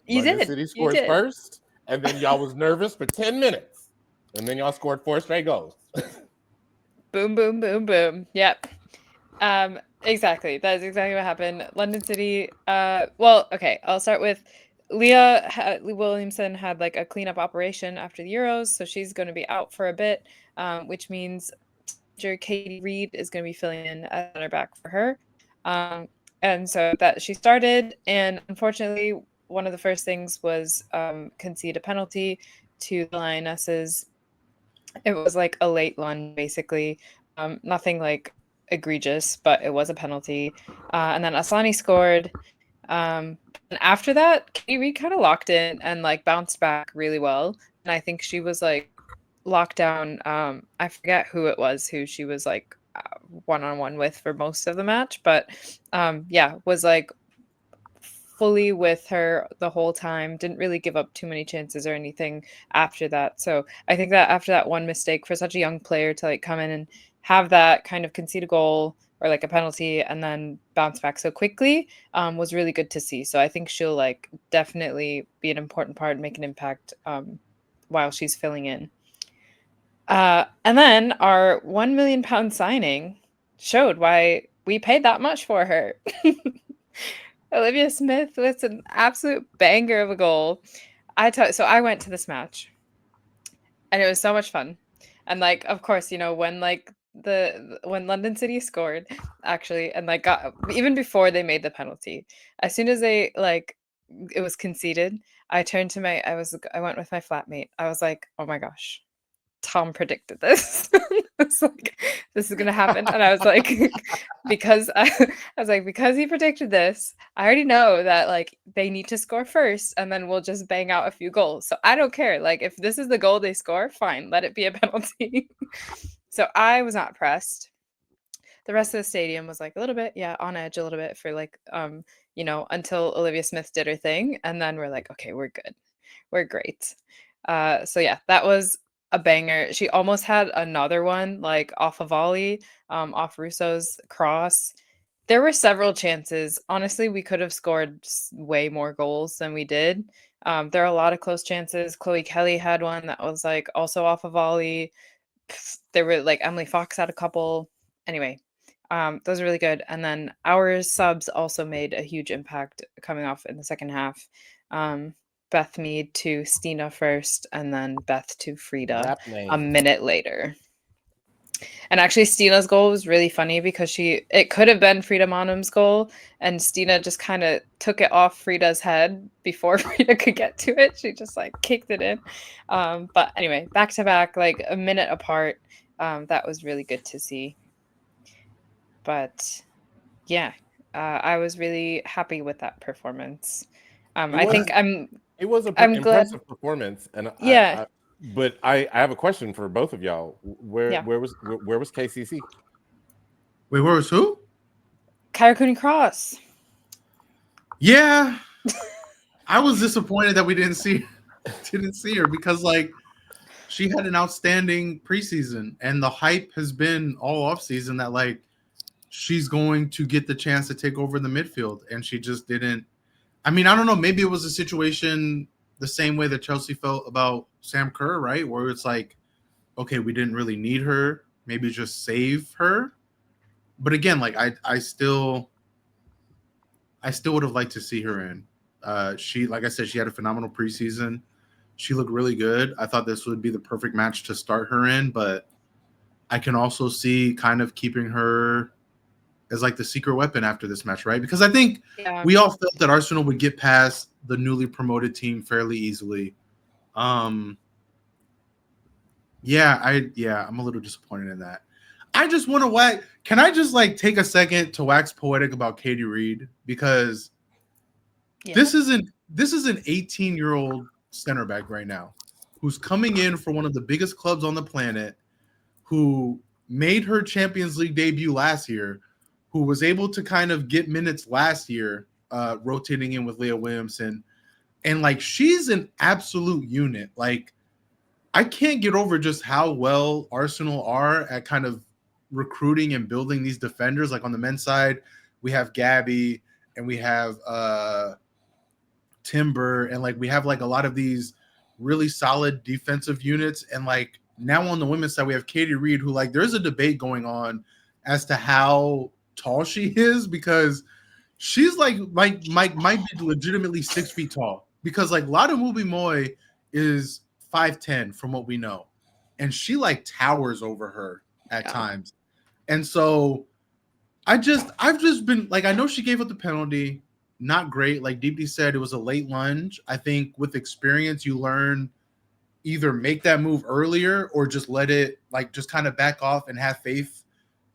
You London did. City You scored did. first, and then y'all was nervous for 10 minutes, and then y'all scored 4 straight goals. Boom, boom, boom, boom. Yep. Exactly. That is exactly what happened. London City. Well, okay. I'll start with Leah Williamson had like a cleanup operation after the Euros, so she's going to be out for a bit, which means Katie Reed is going to be filling in as center back for her. And so that she started, and unfortunately, one of the first things was concede a penalty to the Lionesses. It was like a late lunge, basically. Nothing like egregious, but it was a penalty. And then Asani scored. And after that, Katie Reed kind of locked in and like bounced back really well. And I think she was like locked down. I forget who it was who she was like one-on-one with for most of the match, but yeah, was like fully with her the whole time, didn't really give up too many chances or anything after that. So I think that after that one mistake, for such a young player to like come in and have that kind of concede a goal or like a penalty and then bounce back so quickly was really good to see. So I think she'll like definitely be an important part and make an impact while she's filling in. And then our £1 million signing showed why we paid that much for her. Olivia Smith with an absolute banger of a goal. So I went to this match, and it was so much fun. And like, of course, when like when London City scored, actually, and like got even before they made the penalty, as soon as they like it was conceded, I turned to I went with my flatmate. I was like, oh my gosh, Tom predicted this. It's like, this is gonna happen, and I was like, because because he predicted this, I already know that like they need to score first, and then we'll just bang out a few goals. So I don't care. Like if this is the goal they score, fine, let it be a penalty. So I was not pressed. The rest of the stadium was like a little bit, yeah, on edge a little bit for like, until Olivia Smith did her thing, and then we're like, okay, we're good, we're great. So yeah, that was a banger. She almost had another one like off a volley, off Russo's cross. There were several chances. Honestly, we could have scored way more goals than we did. There are a lot of close chances. Chloe Kelly had one that was like also off a volley. There were like Emily Fox had a couple. Anyway, those are really good. And then our subs also made a huge impact coming off in the second half. Beth Mead to Stina first, and then Beth to Frida a minute later. And actually, Stina's goal was really funny because it could have been Frida Monum's goal, and Stina just kind of took it off Frida's head before Frida could get to it. She just like kicked it in. But anyway, back to back, like a minute apart. That was really good to see. But yeah, I was really happy with that performance. It was an I'm impressive glad. performance, and Yeah. but I have a question for both of y'all. Where Yeah. where was KCC? Wait, where was who? Kyra Cooney Cross. Yeah, I was disappointed that we didn't see her because like she had an outstanding preseason, and the hype has been all off season that like she's going to get the chance to take over the midfield, and she just didn't. I mean, I don't know. Maybe it was a situation the same way that Chelsea felt about Sam Kerr, right? Where it's like, okay, we didn't really need her. Maybe just save her. But again, like I still would have liked to see her in. She, like I said, she had a phenomenal preseason. She looked really good. I thought this would be the perfect match to start her in, but I can also see kind of keeping her as like the secret weapon after this match, right? Because I think we all felt that Arsenal would get past the newly promoted team fairly easily. I'm a little disappointed in that. I just want to wax. Can I just like take a second to wax poetic about Katie Reed? Because this is an 18-year-old center back right now who's coming in for one of the biggest clubs on the planet, who made her Champions League debut last year, who was able to kind of get minutes last year, rotating in with Leah Williamson. And like, she's an absolute unit. Like, I can't get over just how well Arsenal are at kind of recruiting and building these defenders. Like on the men's side, we have Gabby and we have Timber, and like we have like a lot of these really solid defensive units. And like now on the women's side, we have Katie Reed, who like there's a debate going on as to how tall she is, because she's like might be legitimately 6 feet tall, because like Lada Mubi-Moy is 5'10" from what we know, and she like towers over her at times. And so I've just been like, I know she gave up the penalty, not great. Like Deepti said, it was a late lunge. I think with experience, you learn either make that move earlier or just let it like just kind of back off and have faith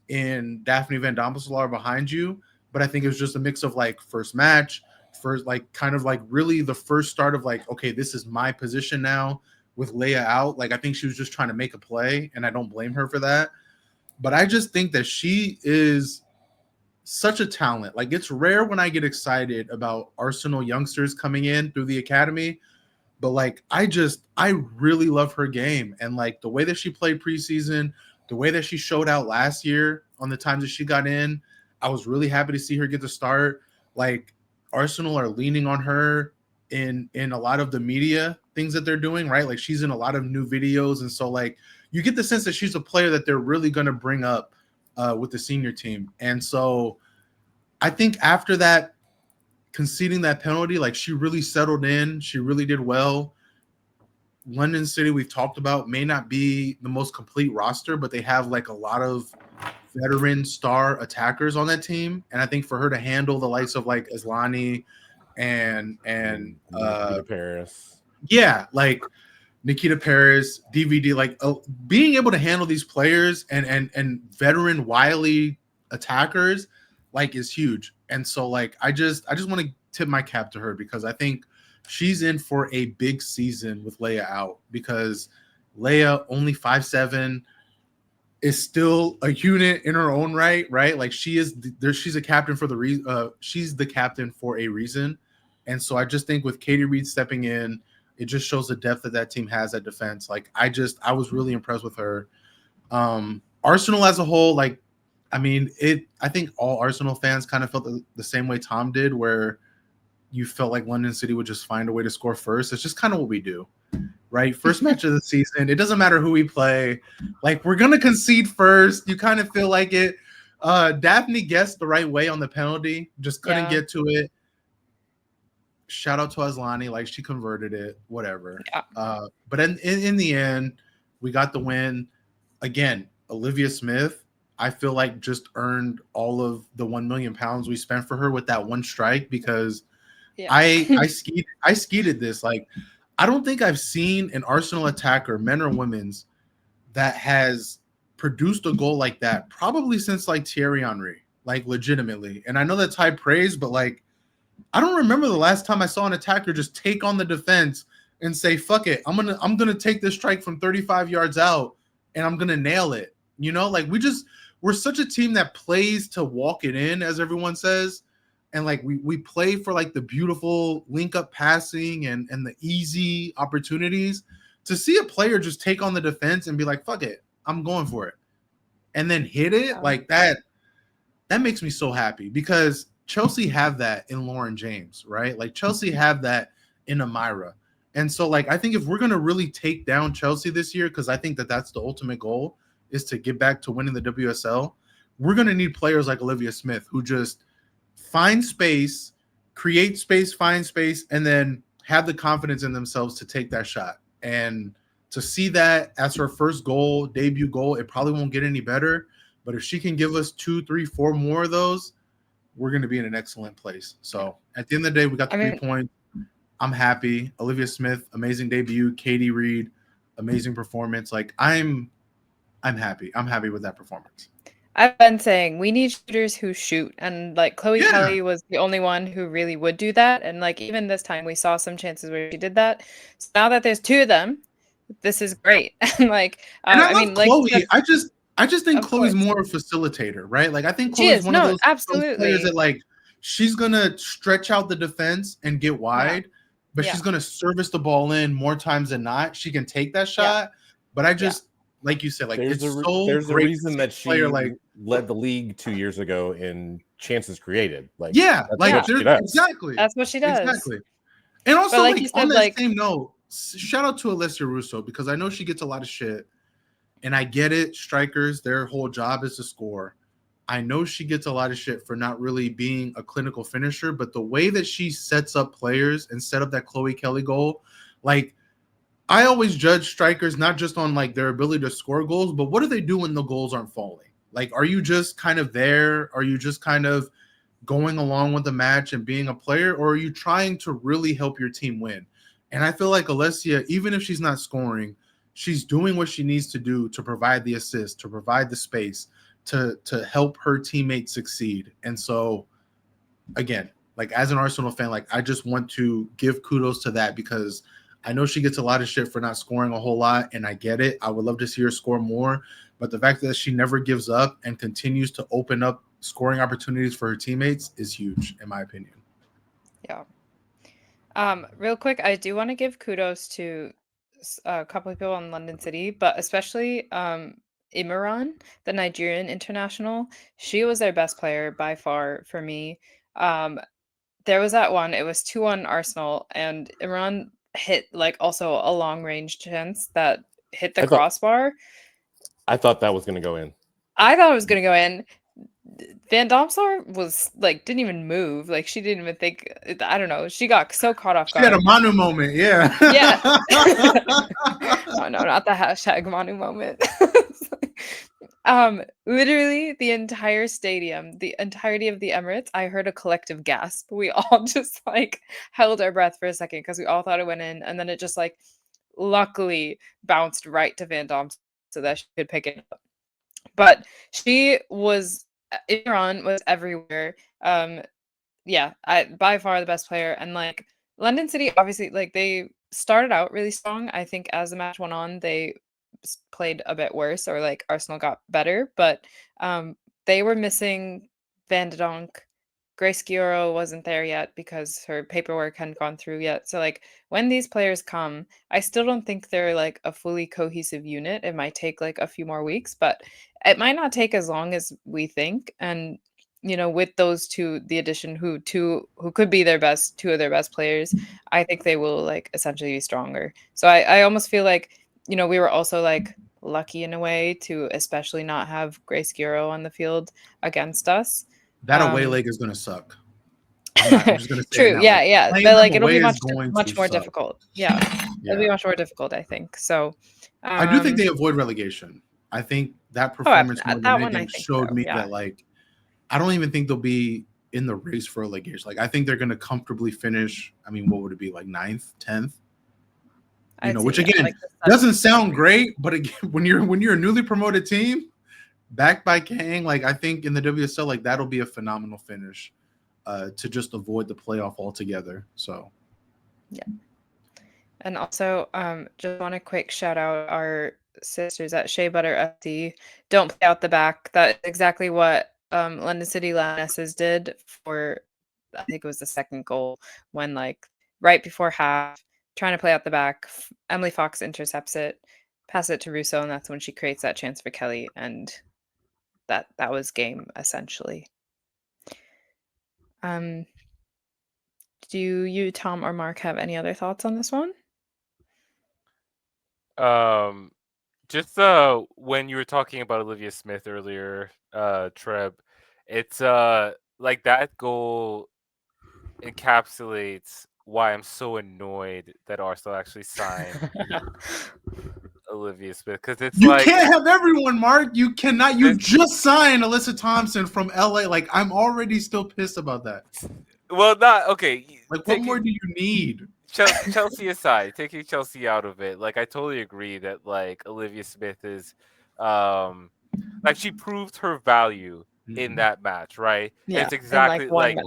in Daphne Van Dompeslaar behind you. But I think it was just a mix of like first match, first like kind of like really the first start of like, okay, this is my position now with Leia out. Like I think she was just trying to make a play, and I don't blame her for that. But I just think that she is such a talent. Like it's rare when I get excited about Arsenal youngsters coming in through the academy, but like I really love her game, and like the way that she played preseason, the way that she showed out last year on the times that she got in. I was really happy to see her get the start. Like Arsenal are leaning on her in a lot of the media things that they're doing, right? Like she's in a lot of new videos, and so like you get the sense that she's a player that they're really going to bring up with the senior team. And so I think after that, conceding that penalty, like she really settled in. She really did well. London City, we've talked about, may not be the most complete roster, but they have like a lot of veteran star attackers on that team. And I think for her to handle the likes of like Islani and Paris. Yeah, like Nikita Paris, DVD, like being able to handle these players and veteran wily attackers, like is huge. And so like I just want to tip my cap to her because I think she's in for a big season with Leia out because Leia only 5'7", is still a unit in her own right? Like she's a captain for the reason. She's the captain for a reason, and so I just think with Katie Reed stepping in, it just shows the depth that team has at defense. Like I was really impressed with her. Arsenal as a whole, like I think all Arsenal fans kind of felt the same way Tom did, where you felt like London City would just find a way to score first. It's just kind of what we do. Right, first match of the season. It doesn't matter who we play. Like we're gonna concede first. You kind of feel like it. Daphne guessed the right way on the penalty, just couldn't get to it. Shout out to Aslani, like she converted it. Whatever. Yeah. But in the end, we got the win. Again, Olivia Smith, I feel like just earned all of the £1 million we spent for her with that one strike because I skeeted this like. I don't think I've seen an Arsenal attacker, men or women's, that has produced a goal like that probably since like Thierry Henry, like legitimately. And I know that's high praise, but like I don't remember the last time I saw an attacker just take on the defense and say, "Fuck it, I'm gonna take this strike from 35 yards out and I'm gonna nail it." You know, like we're such a team that plays to walk it in, as everyone says. And like we play for like the beautiful link up passing and the easy opportunities. To see a player just take on the defense and be like, fuck it, I'm going for it. And then hit it like that makes me so happy because Chelsea have that in Lauren James, right? Like Chelsea have that in Amira. And so like I think if we're going to really take down Chelsea this year, because I think that's the ultimate goal is to get back to winning the WSL, we're going to need players like Olivia Smith who just find space, create space, find space, and then have the confidence in themselves to take that shot. And to see that as her first goal, debut goal, it probably won't get any better. But if she can give us 2, 3, 4 more of those, we're going to be in an excellent place. So at the end of the day, we got the 3 points. I'm happy. Olivia Smith, amazing debut. Katie Reed, amazing performance. Like I'm happy. I'm happy with that performance. I've been saying we need shooters who shoot, and like Chloe Kelly was the only one who really would do that. And like even this time, we saw some chances where she did that. So now that there's 2 of them, this is great. And like, and I love Chloe. Like I just think Chloe's more a facilitator, right? Like I think Chloe's one of those players that like she's gonna stretch out the defense and get wide, but she's gonna service the ball in more times than not. She can take that shot, but I just like you said, like there's a reason that she led the league 2 years ago in chances created. Like exactly, that's what she does. Exactly. And also, like you said, on that same note, shout out to Alessia Russo because I know she gets a lot of shit, and I get it. Strikers, their whole job is to score. I know she gets a lot of shit for not really being a clinical finisher, but the way that she sets up players and set up that Chloe Kelly goal, like. I always judge strikers not just on like their ability to score goals, but what do they do when the goals aren't falling? Like, are you just kind of there? Are you just kind of going along with the match and being a player? Or are you trying to really help your team win? And I feel like Alessia, even if she's not scoring, she's doing what she needs to do to provide the assist, to provide the space, to help her teammates succeed. And so, again, like as an Arsenal fan, like I just want to give kudos to that because I know she gets a lot of shit for not scoring a whole lot, and I get it. I would love to see her score more, but the fact that she never gives up and continues to open up scoring opportunities for her teammates is huge, in my opinion. Yeah. Real quick, I do want to give kudos to a couple of people in London City, but especially Imran, the Nigerian international. She was their best player by far for me. There was that one. It was 2-1 Arsenal, and Imran hit like also a long range chance that hit the crossbar. I thought that was going to go in. I thought it was going to go in. Van Domsar was like didn't even move. Like she didn't even think. I don't know. She got so caught off guard. She had a Manu moment. Yeah. Yeah. No, not the hashtag Manu moment. Literally the entire stadium, the entirety of the Emirates, I heard a collective gasp. We all just like held our breath for a second because we all thought it went in, and then it just like luckily bounced right to Van Dom so that she could pick it up. But she was Iran was everywhere. By far the best player. And like London City, obviously, like they started out really strong. I think as the match went on, they played a bit worse, or like Arsenal got better. But they were missing Van de Donk. Grace Gioro wasn't there yet because her paperwork hadn't gone through yet. So like when these players come, I still don't think they're like a fully cohesive unit. It might take like a few more weeks, but it might not take as long as we think. And with those two, the addition who could be two of their best players, I think they will like essentially be stronger. So I almost feel like, we were also like lucky in a way to especially not have Grace Gioro on the field against us. That away leg is going to suck. I'm just going to say True. it now. Yeah. Playing But them like it'll away be is going much to more suck. difficult. Yeah. It'll be much more difficult, I think. So I do think they avoid relegation. I think that performance more than anything showed me that like I don't even think they'll be in the race for relegation. Like I think they're going to comfortably finish. I mean, what would it be, like 9th, 10th? Which again doesn't sound great, but again, when you're a newly promoted team backed by Kang, like I think in the WSL, like that'll be a phenomenal finish to just avoid the playoff altogether. So yeah. And also, just want a quick shout out our sisters at Shea Butter FD. Don't play out the back. That's exactly what London City Lionesses did for, I think it was the second goal, when like right before half, trying to play out the back, Emily Fox intercepts it, passes it to Russo, and that's when she creates that chance for Kelly, and that was game essentially. Do you, Tom or Mark, have any other thoughts on this one? Just when you were talking about Olivia Smith earlier, Treb, it's like that goal encapsulates why I'm so annoyed that Arsenal actually signed Olivia Smith, because it's you can't have everyone, Mark. You cannot. You just signed Alyssa Thompson from LA. Like I'm already still pissed about that. Well, not okay. Like what more do you need? Chelsea aside, taking Chelsea out of it, like I totally agree that like Olivia Smith is, like she proved her value in that match, right? Yeah, it's exactly like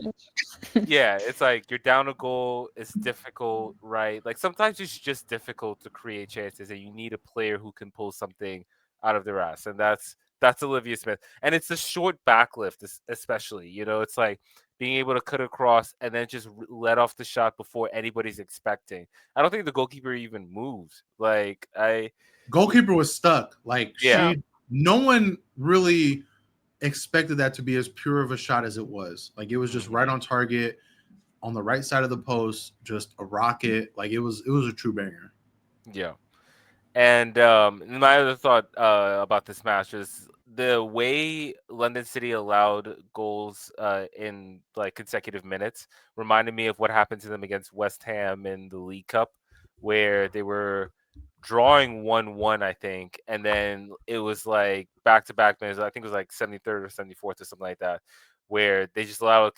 yeah, it's like you're down a goal. It's difficult, right? Like sometimes it's just difficult to create chances, and you need a player who can pull something out of their ass, and that's Olivia Smith. And it's the short backlift, especially. It's like being able to cut across and then just let off the shot before anybody's expecting. I don't think the goalkeeper even moved. Like goalkeeper was stuck. Like no one really expected that to be as pure of a shot as it was. Like it was just right on target on the right side of the post, just a rocket. Like it was a true banger. Yeah. And my other thought about this match is the way London City allowed goals in like consecutive minutes reminded me of what happened to them against West Ham in the League Cup, where they were drawing 1-1, I think, and then it was like back-to-back minutes. I think it was like 73rd or 74th or something like that, where they just allowed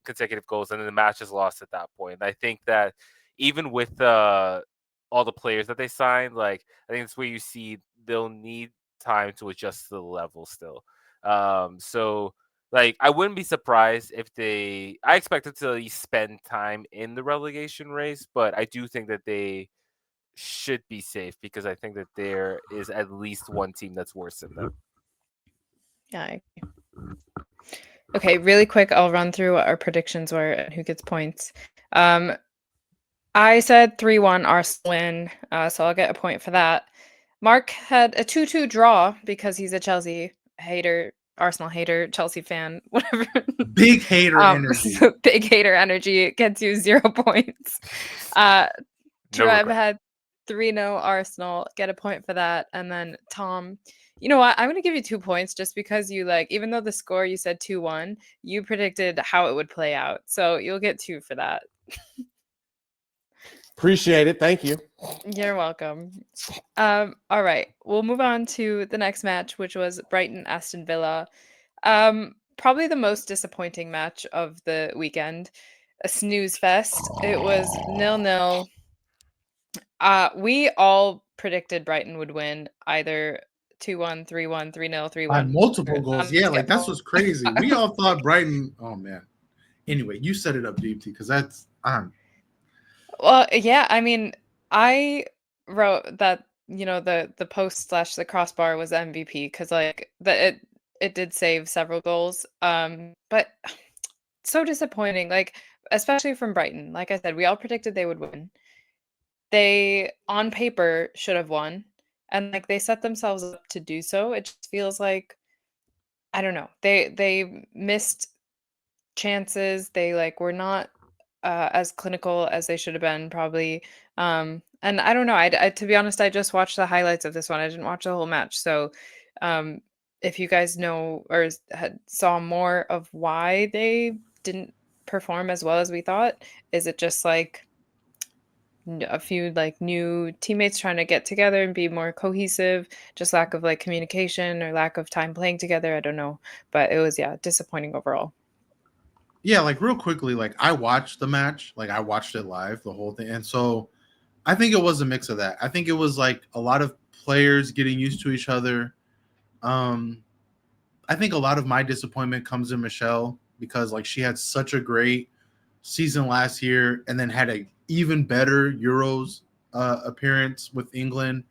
consecutive goals, and then the match is lost at that point. And I think that even with all the players that they signed, like I think it's where you see they'll need time to adjust to the level still. So like I wouldn't be surprised if I expect them to at least spend time in the relegation race, but I do think that they should be safe because I think that there is at least one team that's worse than them. Yeah. Okay, really quick, I'll run through what our predictions were and who gets points. I said 3-1 Arsenal win, so I'll get a point for that. Mark had a 2-2 draw because he's a Chelsea hater, Arsenal hater, Chelsea fan, whatever. Big hater energy. Big hater energy gets you 0 points. Trev had 3-0 Arsenal, get a point for that. And then Tom, you know what? I'm going to give you 2 points just because you even though the score you said 2-1, you predicted how it would play out. So you'll get 2 for that. Appreciate it. Thank you. You're welcome. All right. We'll move on to the next match, which was Brighton Aston Villa. Probably the most disappointing match of the weekend. A snooze fest. It was 0-0. We all predicted Brighton would win either 2-1, 3-1, 3-0, By 3-1. multiple goals. Yeah, like that's all. what's crazy. We all thought Brighton. Oh man. Anyway, you set it up, Deepti, because that's Well, yeah, I mean, I wrote that, the post slash the crossbar was MVP because like it did save several goals. But so disappointing, like especially from Brighton. Like I said, we all predicted they would win. They on paper should have won, and like they set themselves up to do so. It just feels like I don't know. They missed chances. They like were not as clinical as they should have been probably. And I don't know. To be honest, I just watched the highlights of this one. I didn't watch the whole match. So, um, if you guys know or saw more of why they didn't perform as well as we thought, is it just like a few like new teammates trying to get together and be more cohesive, just lack of like communication or lack of time playing together? I don't know, but it was disappointing overall. yeah, like real quickly, like I watched the match, like I watched it live, the whole thing. And so I think it was a mix of that. I think it was like a lot of players getting used to each other. Um, I think a lot of my disappointment comes in Michelle because like she had such a great season last year and then had a even better Euros appearance with England,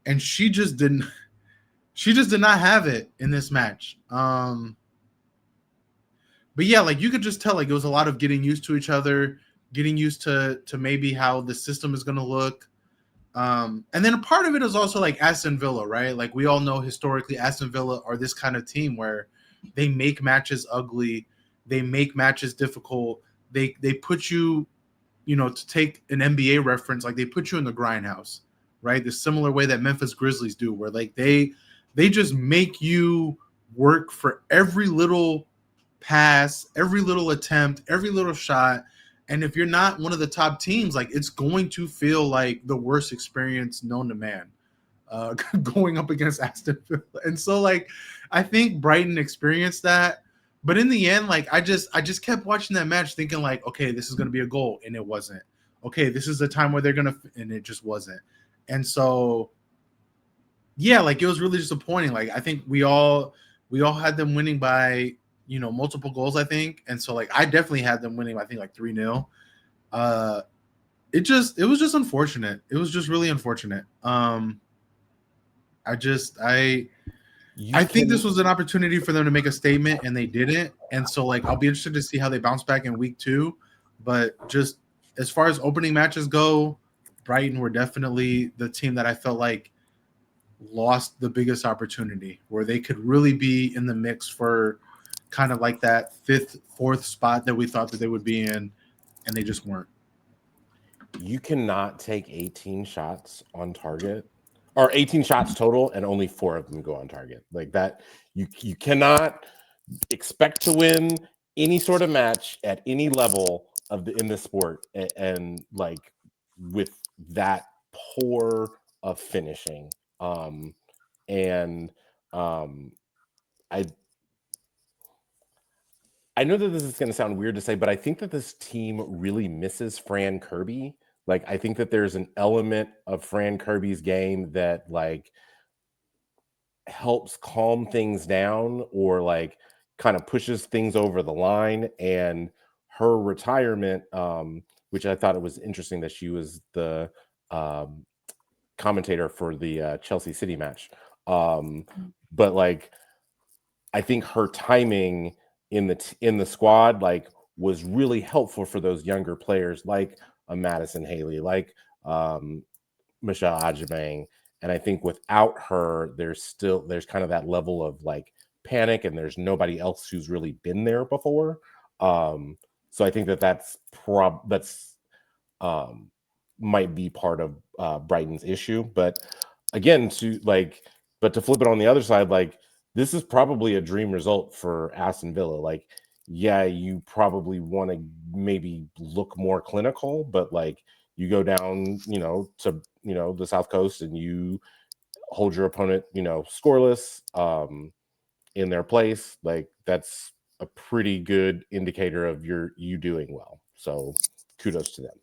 and she just did not have it in this match. But yeah, like you could just tell like it was a lot of getting used to each other, getting used to maybe how the system is going to look. And then a part of it is also like Aston Villa, right? Like we all know historically Aston Villa are this kind of team where they make matches ugly, they make matches difficult. They put you, to take an NBA reference, like they put you in the grindhouse, right? The similar way that Memphis Grizzlies do, where like they just make you work for every little pass, every little attempt, every little shot. And if you're not one of the top teams, like it's going to feel like the worst experience known to man, going up against Aston Villa. And so, like, I think Brighton experienced that. But in the end, like, I just kept watching that match, thinking like, okay, this is going to be a goal, and it wasn't. Okay, this is the time where they're gonna, and it just wasn't. And so, yeah, like it was really disappointing. Like I think we all had them winning by multiple goals, I think. And so like I definitely had them winning, I think like 3-0. It was just unfortunate. It was just really unfortunate. I think this was an opportunity for them to make a statement and they didn't. And so like I'll be interested to see how they bounce back in week 2. But just as far as opening matches go, Brighton were definitely the team that I felt like lost the biggest opportunity where they could really be in the mix for kind of like that 5th, 4th spot that we thought that they would be in, and they just weren't. You cannot take 18 shots on target or 18 shots total and only 4 of them go on target. Like that, you cannot expect to win any sort of match at any level in this sport and like with that poor of finishing. And I know that this is going to sound weird to say, but I think that this team really misses Fran Kirby. Like, I think that there's an element of Fran Kirby's game that like helps calm things down or like kind of pushes things over the line. And her retirement, which I thought it was interesting that she was the commentator for the Chelsea City match. But like, I think her timing in the squad like was really helpful for those younger players like a Madison Haley, like Michelle Ajibang. And I think without her, there's kind of that level of like panic, and there's nobody else who's really been there before. So I think that's might be part of Brighton's issue. But again, to flip it on the other side, like this is probably a dream result for Aston Villa. Like, yeah, you probably want to maybe look more clinical, but like you go down, to the South Coast and you hold your opponent, scoreless in their place. Like that's a pretty good indicator of you doing well. So kudos to them.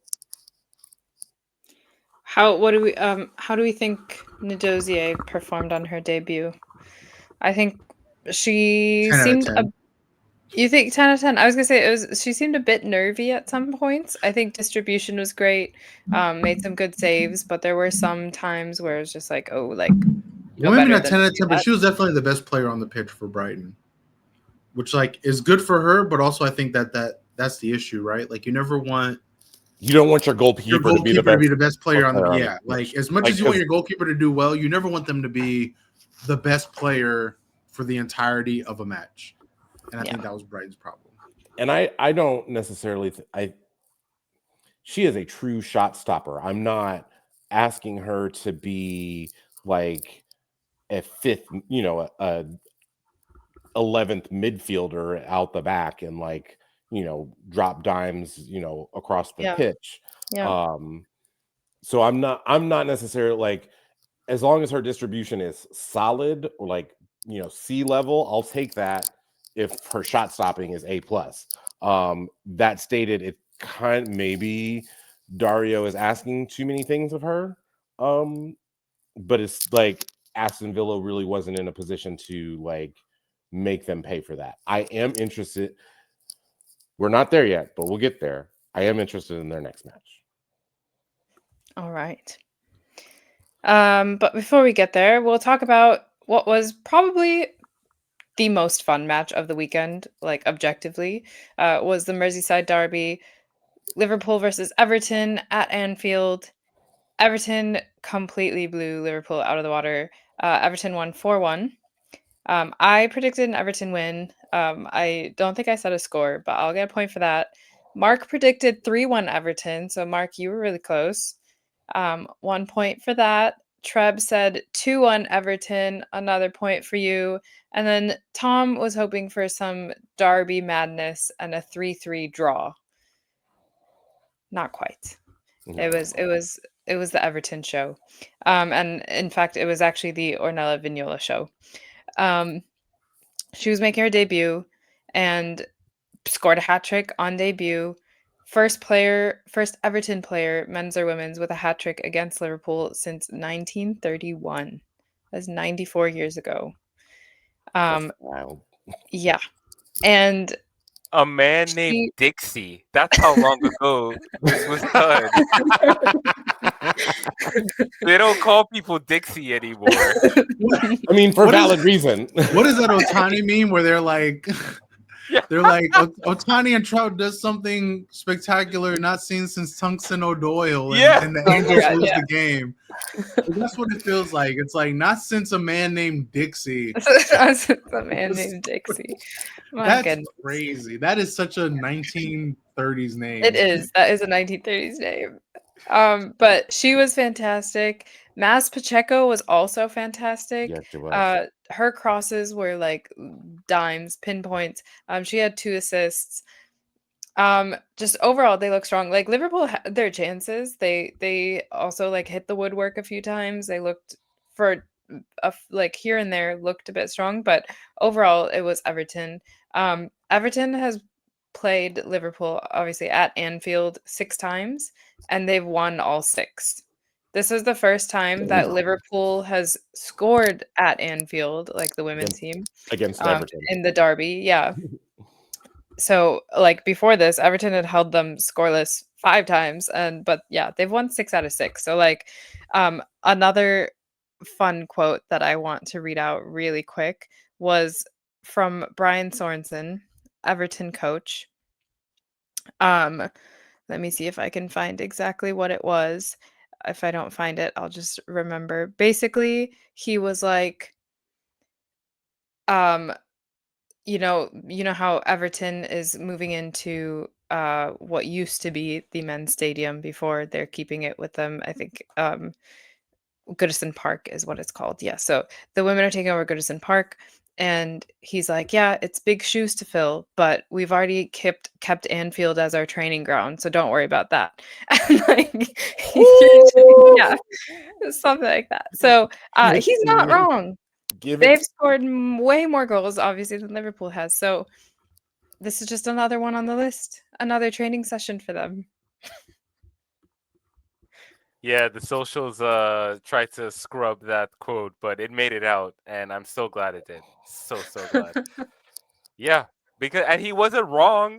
How do we think Ndozie performed on her debut? I think she 10 out of seemed 10. you think 10 out of 10? I was gonna say she seemed a bit nervy at some points. I think distribution was great, made some good saves, but there were some times where it was just like, oh, like know Women better at than 10 to out of do 10, but that. she was definitely the best player on the pitch for Brighton, which like is good for her, but also I think that's the issue, right? Like you never want You don't want your your goalkeeper to be the best player on the player yeah. the Like pitch. as much Like, as you want 'cause your goalkeeper to do well, you never want them to be the best player for the entirety of a match. And I Yeah. think that was Brighton's problem. and I don't necessarily she is a true shot stopper. I'm not asking her to be like a fifth, a 11th midfielder out the back and like, drop dimes, across the Yeah. pitch. Yeah. So I'm not necessarily like, as long as her distribution is solid or like, C level, I'll take that if her shot stopping is A plus. That stated, it maybe Dario is asking too many things of her. But it's like Aston Villa really wasn't in a position to like make them pay for that. I am interested. We're not there yet, but we'll get there. I am interested in their next match. All right. But before we get there, we'll talk about what was probably the most fun match of the weekend, like objectively, was the Merseyside derby, Liverpool versus Everton at Anfield. Everton completely blew Liverpool out of the water. Everton won 4-1. I predicted an Everton win. I don't think I said a score, but I'll get a point for that. Marc predicted 3-1 Everton. So, Marc, you were really close. 1 point for that. Treb said 2-1 Everton, another point for you. And then Tom was hoping for some Derby madness and a 3-3 draw. Not quite. No. It was the Everton show. And in fact, it was actually the Ornella Vignola show. She was making her debut and scored a hat trick on debut. First Everton player, men's or women's, with a hat trick against Liverpool since 1931. That's 94 years ago. That's wild. Yeah. And A man named Dixie. That's how long ago this was done. They don't call people Dixie anymore. I mean, for valid reason. What does that Otani mean where they're like Yeah. they're like Otani and Trout does something spectacular not seen since Tungsten O'Doyle and the Angels lose the game. So that's what it feels like. It's like not since a man named Dixie. That's a man named Dixie. That's goodness. crazy. That is such a 1930s name. It is. That is a 1930s name. But she was fantastic. Mas Pacheco was also fantastic. Yes, she was. Her crosses were like dimes, pinpoints. She had 2 assists. Just overall, they look strong. Like Liverpool had their chances. They also like hit the woodwork a few times. They looked for like here and there looked a bit strong, but overall it was Everton. Everton has played Liverpool obviously at Anfield 6 times and they've won all 6. This is the first time that Liverpool has scored at Anfield, like the women's team, against Everton in the derby. Yeah. So, like before this, Everton had held them scoreless 5 times, but yeah, they've won 6 out of 6. So, like, another fun quote that I want to read out really quick was from Brian Sorensen, Everton coach. Let me see if I can find exactly what it was. If I don't find it, I'll just remember. Basically, he was like, you know how Everton is moving into what used to be the men's stadium before they're keeping it with them. I think Goodison Park is what it's called. Yeah. So the women are taking over Goodison Park. And he's like, yeah, it's big shoes to fill, but we've already kept Anfield as our training ground, so don't worry about that. And like, yeah, something like that. So he's not wrong. They've scored way more goals, obviously, than Liverpool has. So this is just another one on the list, another training session for them. Yeah, the socials tried to scrub that quote, but it made it out, and I'm so glad it did. So glad. Yeah, because and he wasn't wrong,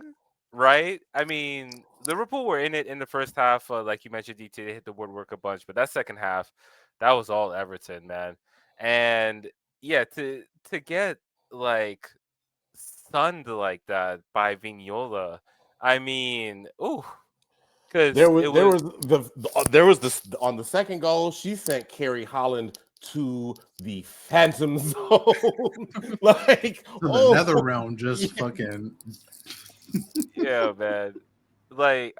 right? I mean, Liverpool were in it in the first half, like you mentioned, DT. They hit the woodwork a bunch, but that second half, that was all Everton, man. And yeah, to get like stunned like that by Vignola, I mean, ooh, because There was it there was was there was this on the second goal. She sent Carrie Holland to the phantom zone. Like, To the oh nether realm, just yeah. fucking. yeah, man. Like,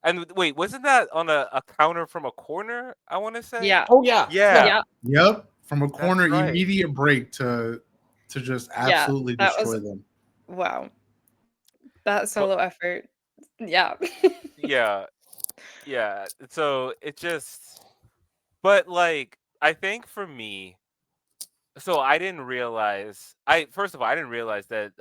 and wait, wasn't that on a counter from a corner? I want to say. Yeah. Oh yeah, Yeah, yeah. Yeah. Yep, from a that's corner, right. immediate break to just Yeah. absolutely That was destroy them. wow. That But solo effort. Yeah. yeah, yeah. So it just, but like, I think for me, so I didn't realize. I first of all, I didn't realize that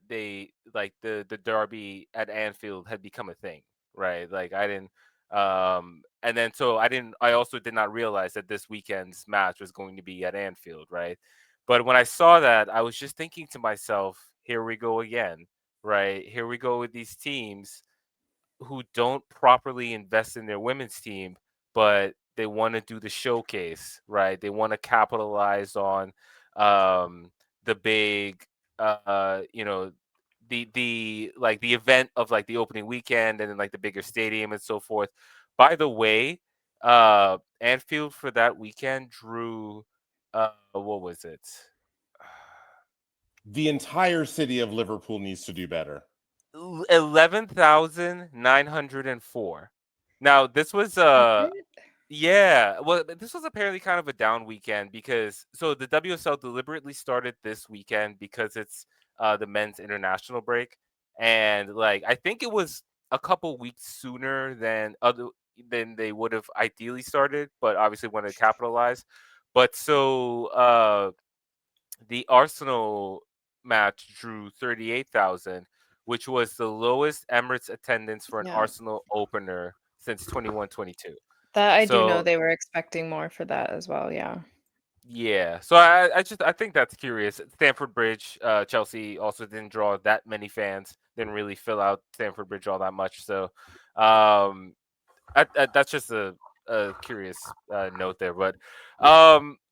they like the derby at Anfield had become a thing, right? Like I didn't. And then so I didn't. I also did not realize that this weekend's match was going to be at Anfield, right? But when I saw that, I was just thinking to myself, here we go again, right? Here we go with these teams who don't properly invest in their women's team, but they want to do the showcase, right? They want to capitalize on um, the big, you know, the like the event of like the opening weekend and then like the bigger stadium and so forth. By the way, Anfield for that weekend drew, what was it? The entire city of Liverpool needs to do better. 11,904. Now this was What? yeah, well, this was apparently kind of a down weekend because so the WSL deliberately started this weekend because it's the men's international break, and like I think it was a couple weeks sooner than they would have ideally started, but obviously wanted to capitalize. But so the Arsenal match drew 38,000, which was the lowest Emirates attendance for an Yeah. Arsenal opener since 21-22. That I do know So they were expecting more for that as well. Yeah. yeah, so I think that's curious. Stamford Bridge, Chelsea also didn't draw that many fans. Didn't really fill out Stamford Bridge all that much. So, that's just a curious note there. But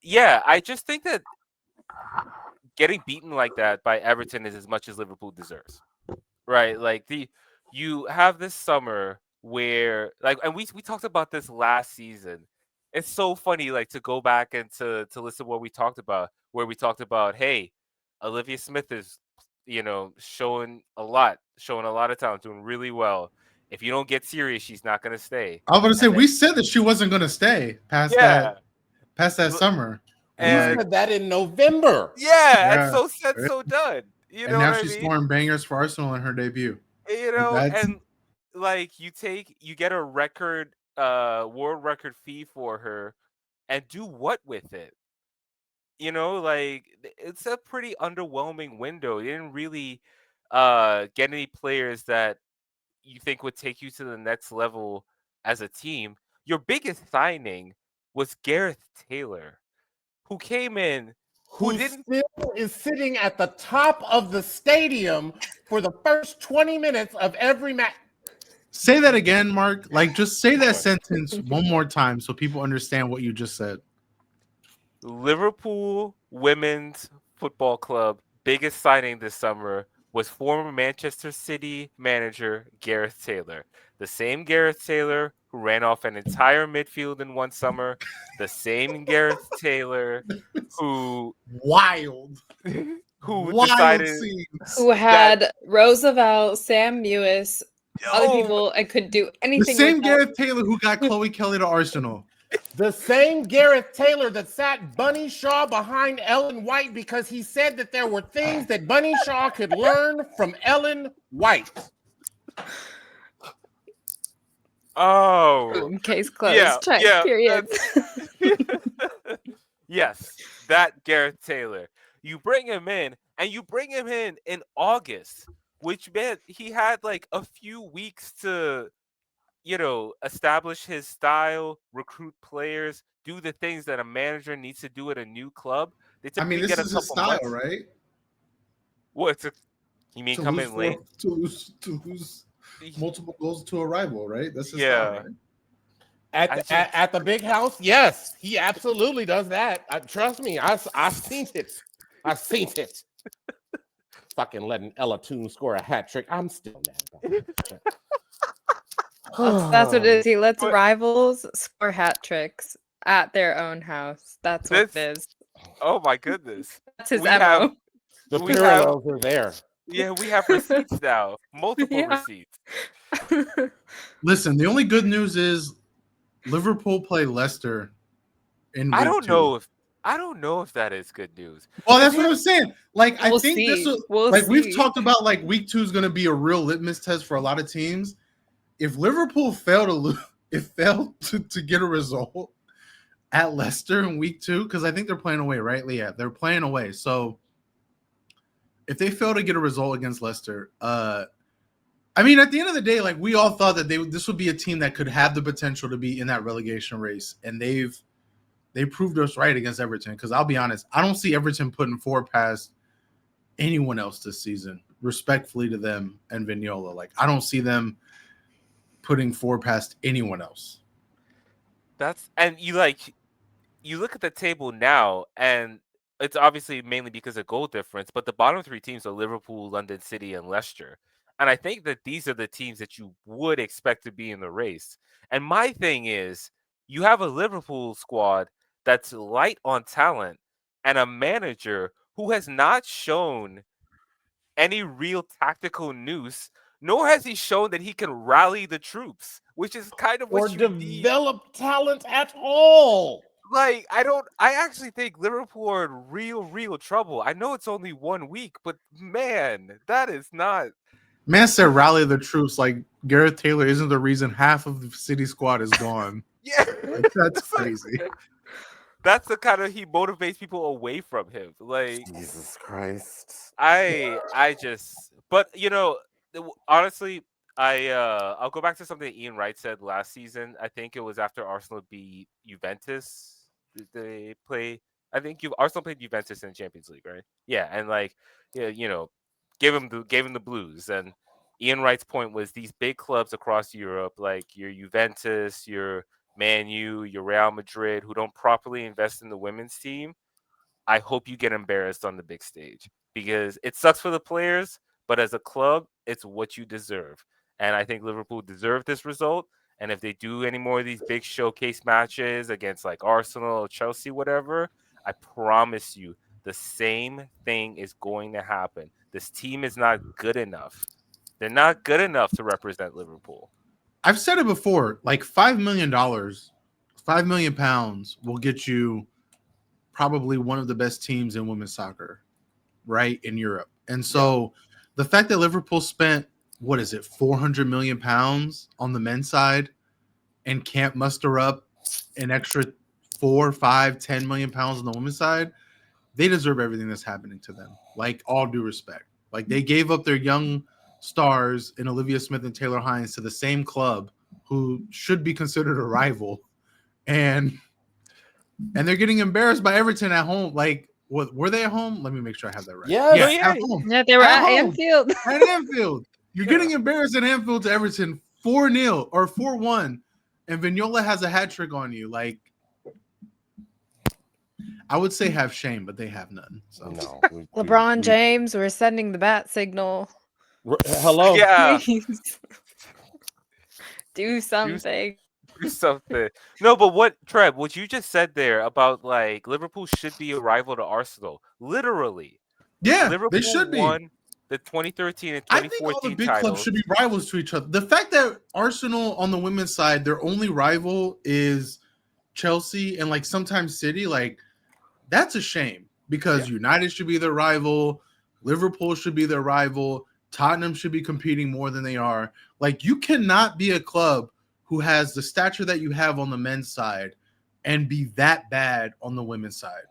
yeah, I just think that getting beaten like that by Everton is as much as Liverpool deserves. Right, like you have this summer where like and we talked about this last season. It's so funny like to go back and to listen to what we talked about where we talked about, hey, Olivia Smith is showing a lot of talent, doing really well. If you don't get serious, she's not going to stay. I was gonna say And then we said that she wasn't gonna stay yeah, past that l- summer, and We and like said that in November. yeah, and yeah, so said so done. You and know what now I she's mean? scoring bangers for Arsenal in her debut. Like that's And like you get a record world record fee for her and do what with it? Like it's a pretty underwhelming window. You didn't really get any players that you think would take you to the next level as a team. Your biggest signing was Gareth Taylor, who came in who Who didn't still is sitting at the top of the stadium for the first 20 minutes of every match. say that again, Mark. Like just say that sentence one more time so people understand what you just said. Liverpool Women's Football Club biggest signing this summer was former Manchester City manager Gareth Taylor. The same Gareth Taylor who ran off an entire midfield in one summer, the same Gareth Taylor who Wild, who wild decided scenes. Who that had Roosevelt, Sam Mewis, other oh people, and could do The anything with same that. Gareth Taylor who got Chloe Kelly to Arsenal. The same Gareth Taylor that sat Bunny Shaw behind Ellen White because he said that there were things that Bunny Shaw could learn from Ellen White. oh Boom, case yeah closed. Check. yeah Period. that's yes, that Gareth Taylor. You bring him in, and you bring him in August, which meant he had like a few weeks to, establish his style, recruit players, do the things that a manager needs to do at a new club, they I mean, typically this get a is his couple style, months. right? What? You mean come in late? To lose multiple goals to a rival, right? That's his style, Yeah. right? At the big house, yes, he absolutely does that. Trust me, I've seen it. I've seen it. Fucking letting Ella Toon score a hat trick. I'm still mad about that. That's what it is. He lets But rivals score hat tricks at their own house. That's what it this, is. oh my goodness, That's his we have, MO. The we have, parallels are there. yeah, we have receipts now, multiple Yeah. receipts. Listen, the only good news is Liverpool play Leicester in I week don't 2. know if that is good news. Well, that's what I'm saying. Like, I We'll think this see. will, We'll like we've see. talked about, like week 2 is going to be a real litmus test for a lot of teams. If Liverpool fail to lose, to get a result at Leicester in week 2, because I think they're playing away, right? Yeah, they're playing away. So if they fail to get a result against Leicester, I mean, at the end of the day, like we all thought that this would be a team that could have the potential to be in that relegation race, and they proved us right against Everton. Because I'll be honest, I don't see Everton putting 4 past anyone else this season. Respectfully to them and Vignola, like I don't see them putting 4 past anyone else. And you look at the table now, and it's obviously mainly because of goal difference, but the bottom 3 teams are Liverpool, London City, and Leicester. And I think that these are the teams that you would expect to be in the race. And my thing is, you have a Liverpool squad that's light on talent and a manager who has not shown any real tactical nous, nor has he shown that he can rally the troops, which is kind of Or what you need. develop talent at all. Like, I actually think Liverpool are in real trouble. I know it's only 1 week, but man, that is not. Man said rally the troops. Like Gareth Taylor isn't the reason half of the City squad is gone. Yeah, Like, that's crazy. That's the kind of he motivates people away from him. Like, Jesus Christ. but honestly, I'll go back to something Ian Wright said last season. I think it was after Arsenal beat Juventus. Did they play? I think Arsenal played Juventus in the Champions League, right? Yeah, and like, yeah, gave him the blues. And Ian Wright's point was these big clubs across Europe, like your Juventus, your Man U, your Real Madrid, who don't properly invest in the women's team, I hope you get embarrassed on the big stage, because it sucks for the players, but as a club, it's what you deserve. And I think Liverpool deserved this result. And if they do any more of these big showcase matches against like Arsenal or Chelsea, whatever, I promise you the same thing is going to happen. This team is not good enough. They're not good enough to represent Liverpool. I've said it before, like $5 million, £5 million will get you probably one of the best teams in women's soccer, right, in Europe. And so the fact that Liverpool spent, what is it, £400 million on the men's side and can't muster up an extra 4, 5, 10 million pounds on the women's side, they deserve everything that's happening to them. Like, all due respect. Like, they gave up their young stars in Olivia Smith and Taylor Hines to the same club who should be considered a rival, and they're getting embarrassed by Everton at home. Like, what were they at home? Let me make sure I have that right. Yes. At home. Yeah, they were at home. Anfield. At Anfield. You're getting embarrassed at Anfield to Everton 4-0 or 4-1, and Vignola has a hat trick on you. Like, I would say have shame, but they have none. So No. LeBron James, we're sending the bat signal. Hello. Yeah. Please. Do something. Do something. No, but what you just said there about like Liverpool should be a rival to Arsenal. Literally. Yeah, Liverpool they should be. won the 2013 and I 2014 think all the big titles. clubs should be rivals to each other. The fact that Arsenal on the women's side, their only rival is Chelsea and like sometimes City, like that's a shame, because United should be their rival, Liverpool should be their rival, Tottenham should be competing more than they are. Like, you cannot be a club who has the stature that you have on the men's side and be that bad on the women's side,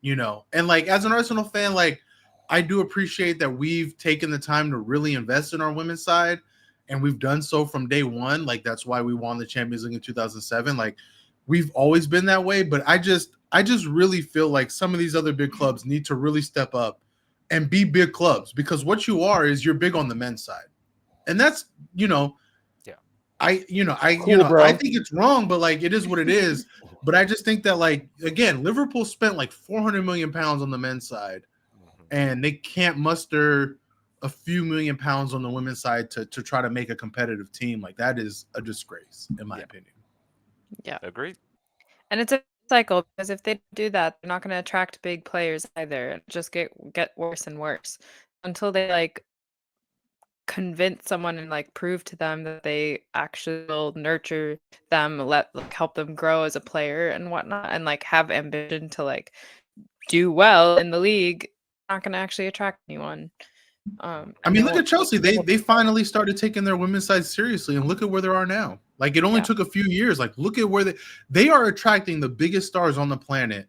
And like, as an Arsenal fan, like, I do appreciate that we've taken the time to really invest in our women's side. and we've done so from day one. Like that's why we won the Champions League in 2007. Like we've always been that way. But I just really feel like some of these other big clubs need to really step up and be big clubs, because what you are is you're big on the men's side, and that's I think it's wrong, but like it is what it is. But I just think that, like, again, Liverpool spent like 400 million pounds on the men's side, and they can't muster a few million pounds on the women's side to try to make a competitive team. Like that is a disgrace, in my opinion. Yeah, agreed. And it's a cycle, because if they do that, they're not going to attract big players either. And just get worse and worse until they like convince someone and like prove to them that they actually will nurture them, help them grow as a player and whatnot, and like have ambition to like do well in the league. Not going to actually attract anyone. I mean, look at Chelsea. They finally started taking their women's side seriously, and look at where they are now. Like it only took a few years. Like look at where they are attracting the biggest stars on the planet,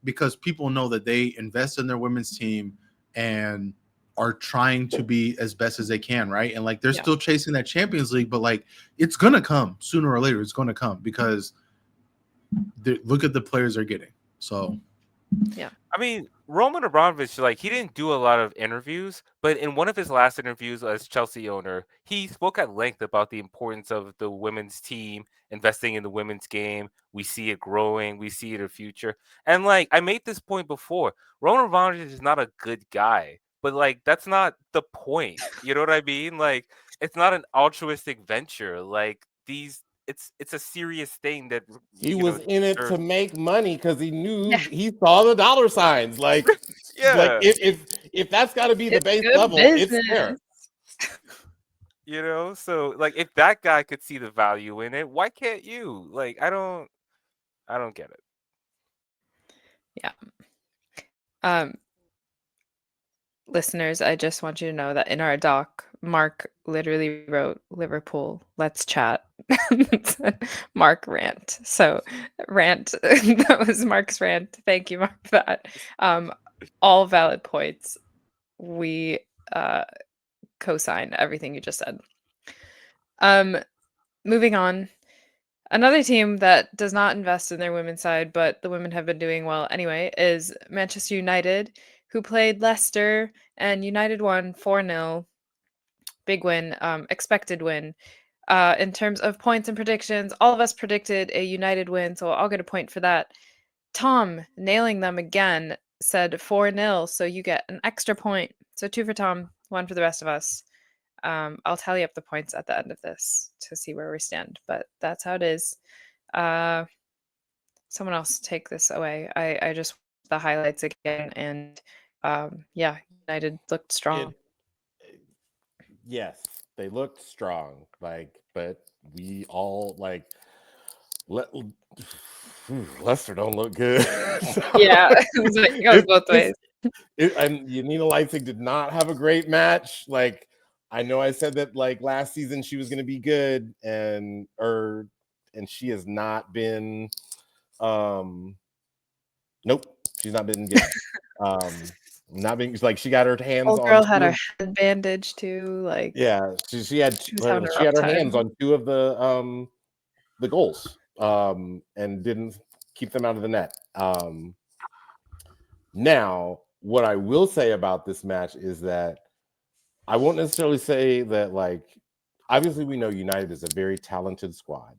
because people know that they invest in their women's team and are trying to be as best as they can, right? And like they're still chasing that Champions League, but like it's gonna come sooner or later. It's gonna come because look at the players they're getting. So yeah. I mean, Roman Abramovich, like, he didn't do a lot of interviews, but in one of his last interviews as Chelsea owner, he spoke at length about the importance of the women's team, investing in the women's game. We see it growing. We see it in the future. And, like, I made this point before. Roman Abramovich is not a good guy, but, like, that's not the point. You know what I mean? Like, it's not an altruistic venture. Like, it's a serious thing that he was in it to make money because he knew he saw the dollar signs. Like, like if that's got to be the base level, business. it's there. You know, so like if that guy could see the value in it, why can't you? Like, I don't get it. Yeah. Listeners, I just want you to know that in our doc, Marc literally wrote Liverpool, let's chat. Marc rant. So rant. That was Marc's rant. Thank you, Marc, for that. All valid points. We co-sign everything you just said. Moving on. Another team that does not invest in their women's side, but the women have been doing well anyway, is Manchester United, who played Leicester, and United won 4-0. Big win, expected win. In terms of points and predictions, all of us predicted a United win, so I'll get a point for that. Tom, nailing them again, said 4-0, so you get an extra point. So 2 for Tom, 1 for the rest of us. I'll tally up the points at the end of this to see where we stand, but that's how it is. Someone else take this away. I just the highlights again, and United looked strong. Yes, they looked strong. Like, but we all like Leicester don't look good. Yeah, it goes both ways. And Janina Leipzig did not have a great match. Like, I know I said that like last season she was going to be good, and she has not been. Nope, she's not been good. Not being like she got her hands Old on. Girl had her head bandaged too. Like she had her hands on 2 of the goals, and didn't keep them out of the net. Now, what I will say about this match is that I won't necessarily say that, like, obviously we know United is a very talented squad,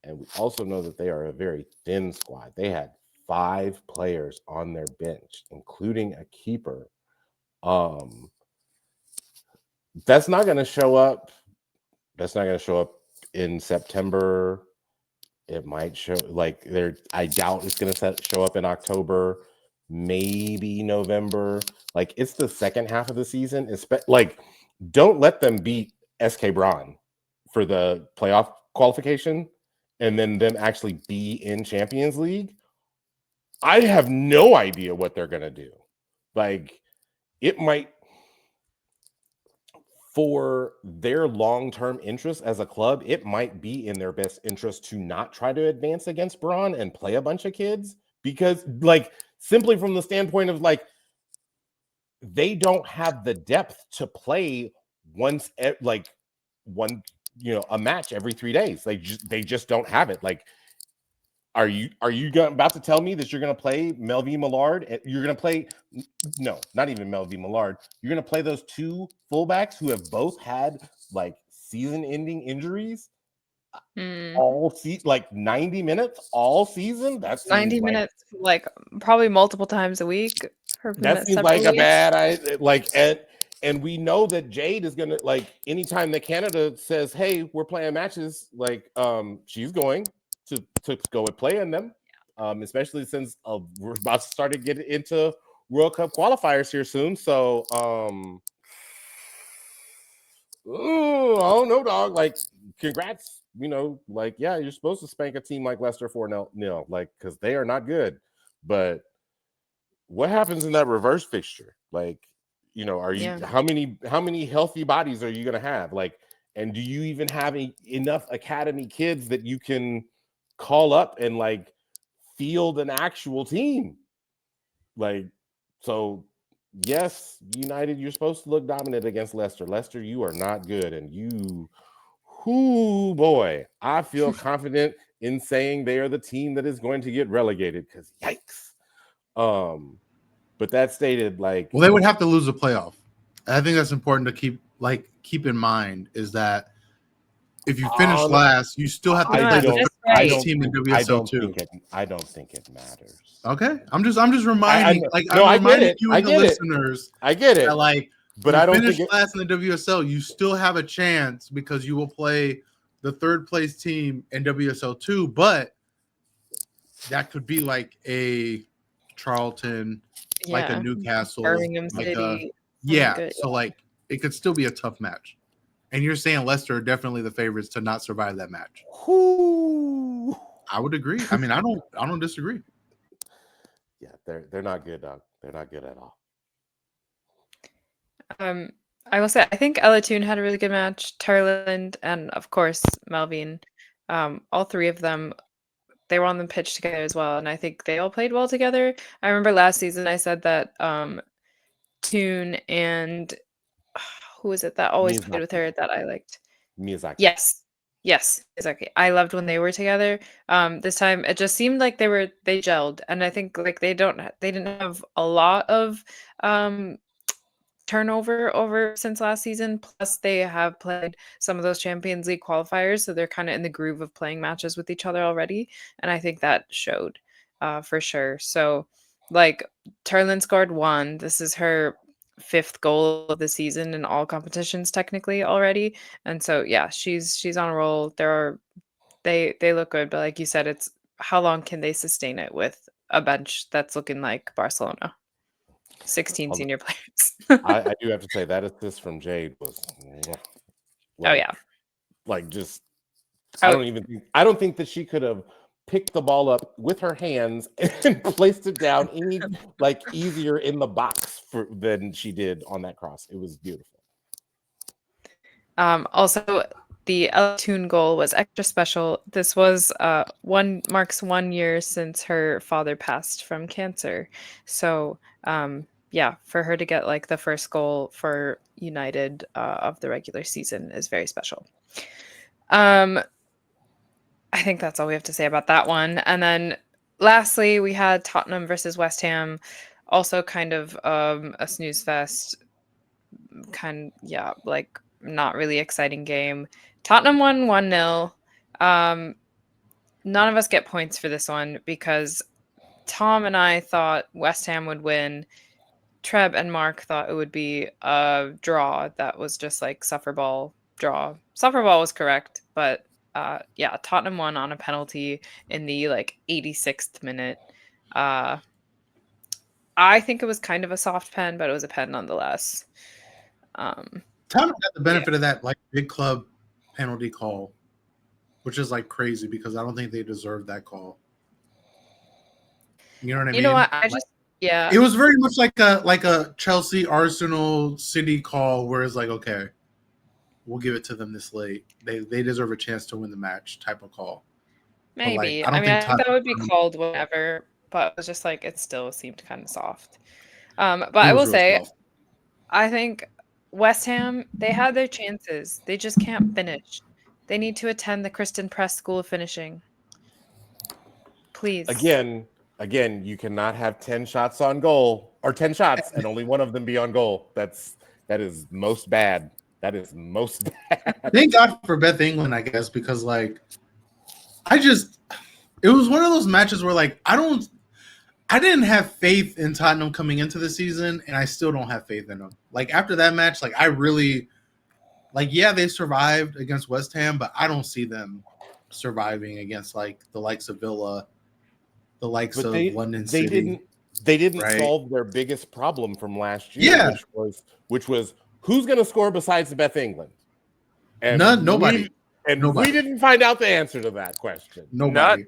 and we also know that they are a very thin squad. They had 5 players on their bench, including a keeper. That's not going to show up. That's not going to show up in September. It might show I doubt it's going to show up in October, maybe November. Like, it's the second half of the season. Like, don't let them beat SK Braun for the playoff qualification and then them actually be in Champions League. I have no idea what they're going to do. Like, it might, for their long-term interest as a club, it might be in their best interest to not try to advance against Braun and play a bunch of kids, because, like, simply from the standpoint of, like, they don't have the depth to play once a match every 3 days. They just don't have it. Like, are you about to tell me that you're going to play Melvie Millard? You're going to play not even Melvie Millard. You're going to play those two fullbacks who have both had like season-ending injuries all like 90 minutes all season. That seems 90 minutes, like probably multiple times a week. That seems like a bad and we know that Jade is gonna, like, anytime that Canada says, "Hey, we're playing matches," like she's going to go and play in them, especially since we're about to start to get into World Cup qualifiers here soon. So I don't know, dog. Like, congrats. Like, yeah, you're supposed to spank a team like Leicester 4-0, like, because they are not good. But what happens in that reverse fixture? Like, are you how many healthy bodies are you going to have? Like, and do you even have enough academy kids that you can call up and like field an actual team? Like, so yes, United, you're supposed to look dominant against Leicester. Leicester, you are not good, and boy, I feel confident in saying they are the team that is going to get relegated, because yikes. But that stated, like, well, they would have to lose the playoff. I think that's important to keep in mind, is that if you finish last, you still have to play the first team in WSL too. I don't think it matters. Okay, I'm just reminding, I'm reminding you and the listeners. I get it. That, like, but I don't finish last in the WSL, you still have a chance because you will play the third place team in WSL 2, but that could be like a Charlton, like a Newcastle, Birmingham like City. So like it could still be a tough match. And you're saying Leicester are definitely the favorites to not survive that match. I would agree. I mean, I don't disagree. Yeah, they're not good, dog. They're not good at all. I will say, I think Ella Toon had a really good match. Turland and, of course, Melvin. All three of them, they were on the pitch together as well, and I think they all played well together. I remember last season I said that Toon and who was it that always played with her that I liked? Miyazaki. Yes, exactly. I loved when they were together. This time it just seemed like they gelled, and I think like they didn't have a lot of turnover over since last season. Plus, they have played some of those Champions League qualifiers, so they're kind of in the groove of playing matches with each other already, and I think that showed for sure. So, like, Turlin scored 1. This is her 5th goal of the season in all competitions technically already, and so yeah, she's on a roll. They look good, but like you said, it's how long can they sustain it with a bench that's looking like Barcelona? 16 senior players. I do have to say that assist from Jade was just I don't think that she could have picked the ball up with her hands and placed it down any like easier in the box than she did on that cross. It was beautiful. Also, the Toon goal was extra special. This was Marc's 1 year since her father passed from cancer. So yeah, for her to get like the first goal for United of the regular season is very special. I think that's all we have to say about that one. And then lastly, we had Tottenham versus West Ham, also kind of a snooze fest. Like not really exciting game. Tottenham won 1-0. None of us get points for this one because Tom and I thought West Ham would win. Treb and Marc thought it would be a draw that was just like suffer ball draw. Suffer ball was correct, but yeah, Tottenham won on a penalty in the like 86th minute. I think it was kind of a soft pen, but it was a pen nonetheless. Tottenham got the benefit of that like big club penalty call, which is like crazy because I don't think they deserve that call. You know what I mean? You know what? It was very much like a Chelsea, Arsenal, City call where it's like, okay, we'll give it to them this late. They deserve a chance to win the match type of call. Maybe. I think that would be called whenever, but it was just like it still seemed kind of soft. But I will say, I think West Ham, they had their chances. They just can't finish. They need to attend the Kristen Press School of Finishing. Please. Again, you cannot have 10 shots on goal or 10 shots and only one of them be on goal. That is most bad. That is most bad. Thank God for Beth England, I guess, because like it was one of those matches where like I didn't have faith in Tottenham coming into the season, and I still don't have faith in them. Like after that match, like I really yeah, they survived against West Ham, but I don't see them surviving against like the likes of Villa, the likes of London City. They didn't right? solve their biggest problem from last year, Yeah. which was who's going to score besides Beth England? And nobody. We didn't find out the answer to that question. Nobody.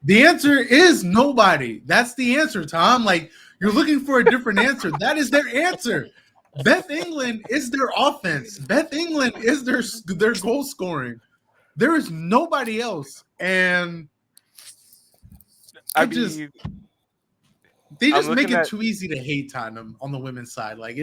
The answer is nobody. That's the answer, Tom. Like you're looking for a different answer. That is their answer. Beth England is their offense. Beth England is their goal scoring. There is nobody else, and they just make it too easy to hate Tottenham on the women's side. Like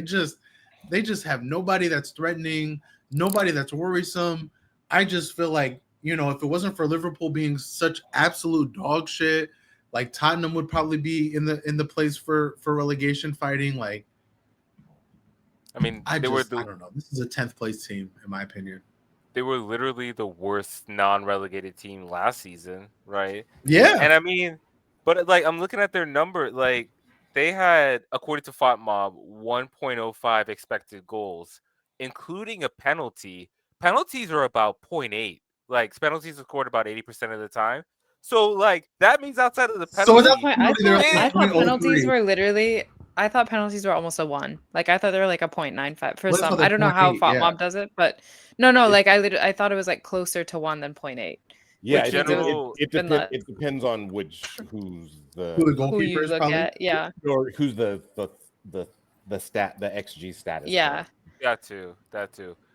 they just have nobody that's threatening, nobody that's worrisome. I just feel like, you know, if it wasn't for Liverpool being such absolute dog shit, like Tottenham would probably be in the place for relegation fighting. Like, I mean, I don't know. This is a 10th place team, in my opinion. They were literally the worst non-relegated team last season, right? Yeah. And I mean, but like I'm looking at their number, like they had, according to FOTMob, 1.05 expected goals, including a penalty. Penalties are about 0.8. Like penalties are scored about 80% of the time. So like that means outside of the penalty, I thought penalties were literally. I thought penalties were almost a 1. Like I thought they were like a 0.95 for some. I don't know how FOTMob does it, but no. Like I thought it was like closer to 1 than 0.8. Yeah, it depends on who's the goalkeeper is probably. At, yeah, or who's the XG status. Yeah, that too.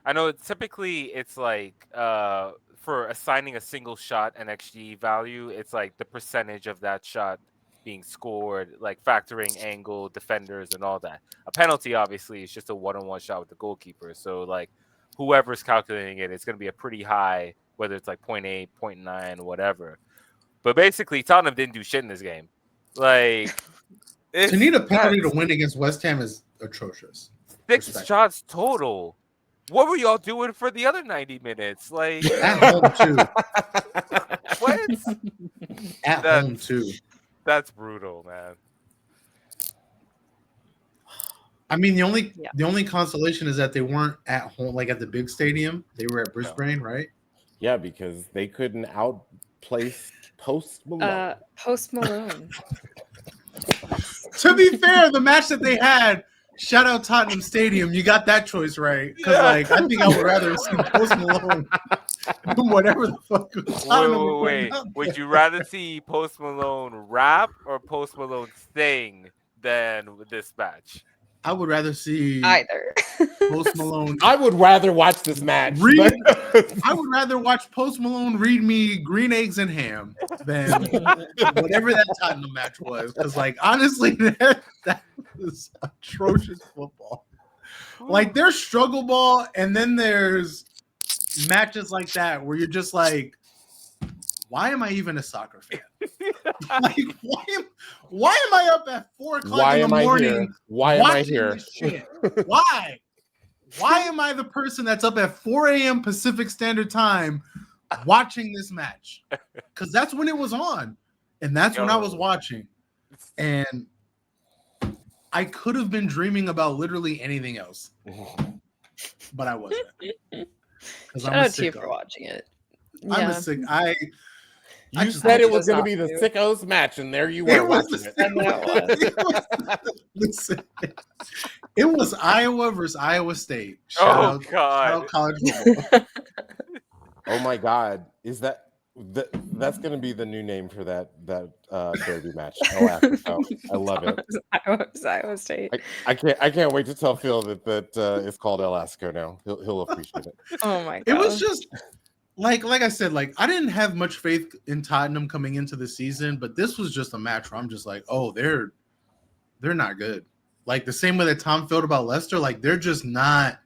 I know typically it's like for assigning a single shot an XG value, it's like the percentage of that shot being scored, like factoring angle, defenders, and all that. A penalty obviously is just a one-on-one shot with the goalkeeper. So like whoever's calculating it, it's going to be a pretty high, whether it's like 0.8, 0.9, whatever. But basically, Tottenham didn't do shit in this game. Like to need a penalty to win against West Ham is atrocious. 6 shots total. What were y'all doing for the other 90 minutes? Like at home too. What? At home too. That's brutal, man. I mean, the only consolation is that they weren't at home, like at the big stadium. They were at Brisbane, right? Yeah, because they couldn't outplace Post Malone. Post Malone. To be fair, the match that they had, shout out Tottenham Stadium, you got that choice right. Because like I think I would rather see Post Malone than whatever the fuck. Wait. Would you rather see Post Malone rap or Post Malone sing than this match? I would rather see either. Post Malone. I would rather watch this match. I would rather watch Post Malone read me Green Eggs and Ham than whatever that Tottenham match was. Because, like, honestly, that was atrocious football. Like, there's struggle ball, and then there's matches like that where you're just like, why am I even a soccer fan? Like, why am I up at 4 o'clock in the morning? Why am I here? This shit? Why? Why am I the person that's up at 4 a.m. Pacific Standard Time watching this match? Because that's when it was on. And that's when I was watching. And I could have been dreaming about literally anything else. But I wasn't. Shout out to you for watching it. Yeah. I'm a sick. You said it was going to be the sickos match, and there you were watching it. Listen, it was Iowa versus Iowa State. God! Shout out college football. Oh my God! Is that's going to be the new name for that derby match? I love it. Iowa State. I can't wait to tell Phil that it's called El Asco now. He'll appreciate it. Oh my God! It was just. Like I said, like I didn't have much faith in Tottenham coming into the season, but this was just a match where I'm just like, oh, they're not good. Like the same way that Tom felt about Leicester, like they're just not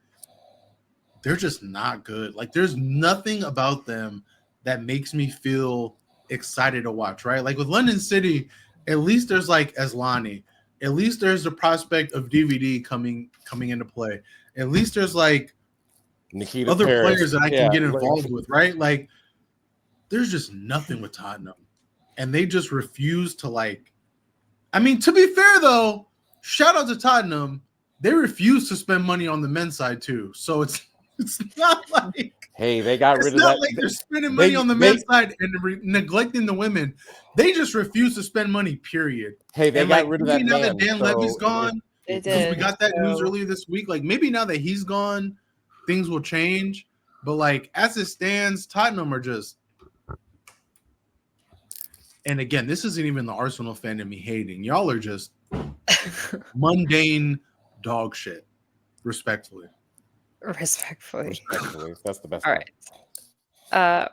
they're just not good. Like there's nothing about them that makes me feel excited to watch, right? Like with London City, at least there's like Aslani. At least there's the prospect of DVD coming into play. At least there's like Nikita other Paris. players that I can get involved with, right? Like there's just nothing with Tottenham. And they just refuse to like, I mean, to be fair though, shout out to Tottenham. They refuse to spend money on the men's side too. So it's not like, hey, they got rid of that. Like they're spending money on the men's side and neglecting the women. They just refuse to spend money, period. Hey, they got rid of that now man. that Dan Levy's gone, They because did. we got that news earlier this week. Like maybe now that he's gone, things will change. But like as it stands, Tottenham are just. And again, this isn't even the Arsenal fan in me hating. Y'all are just mundane dog shit. Respectfully. Respectfully. That's the best. All right.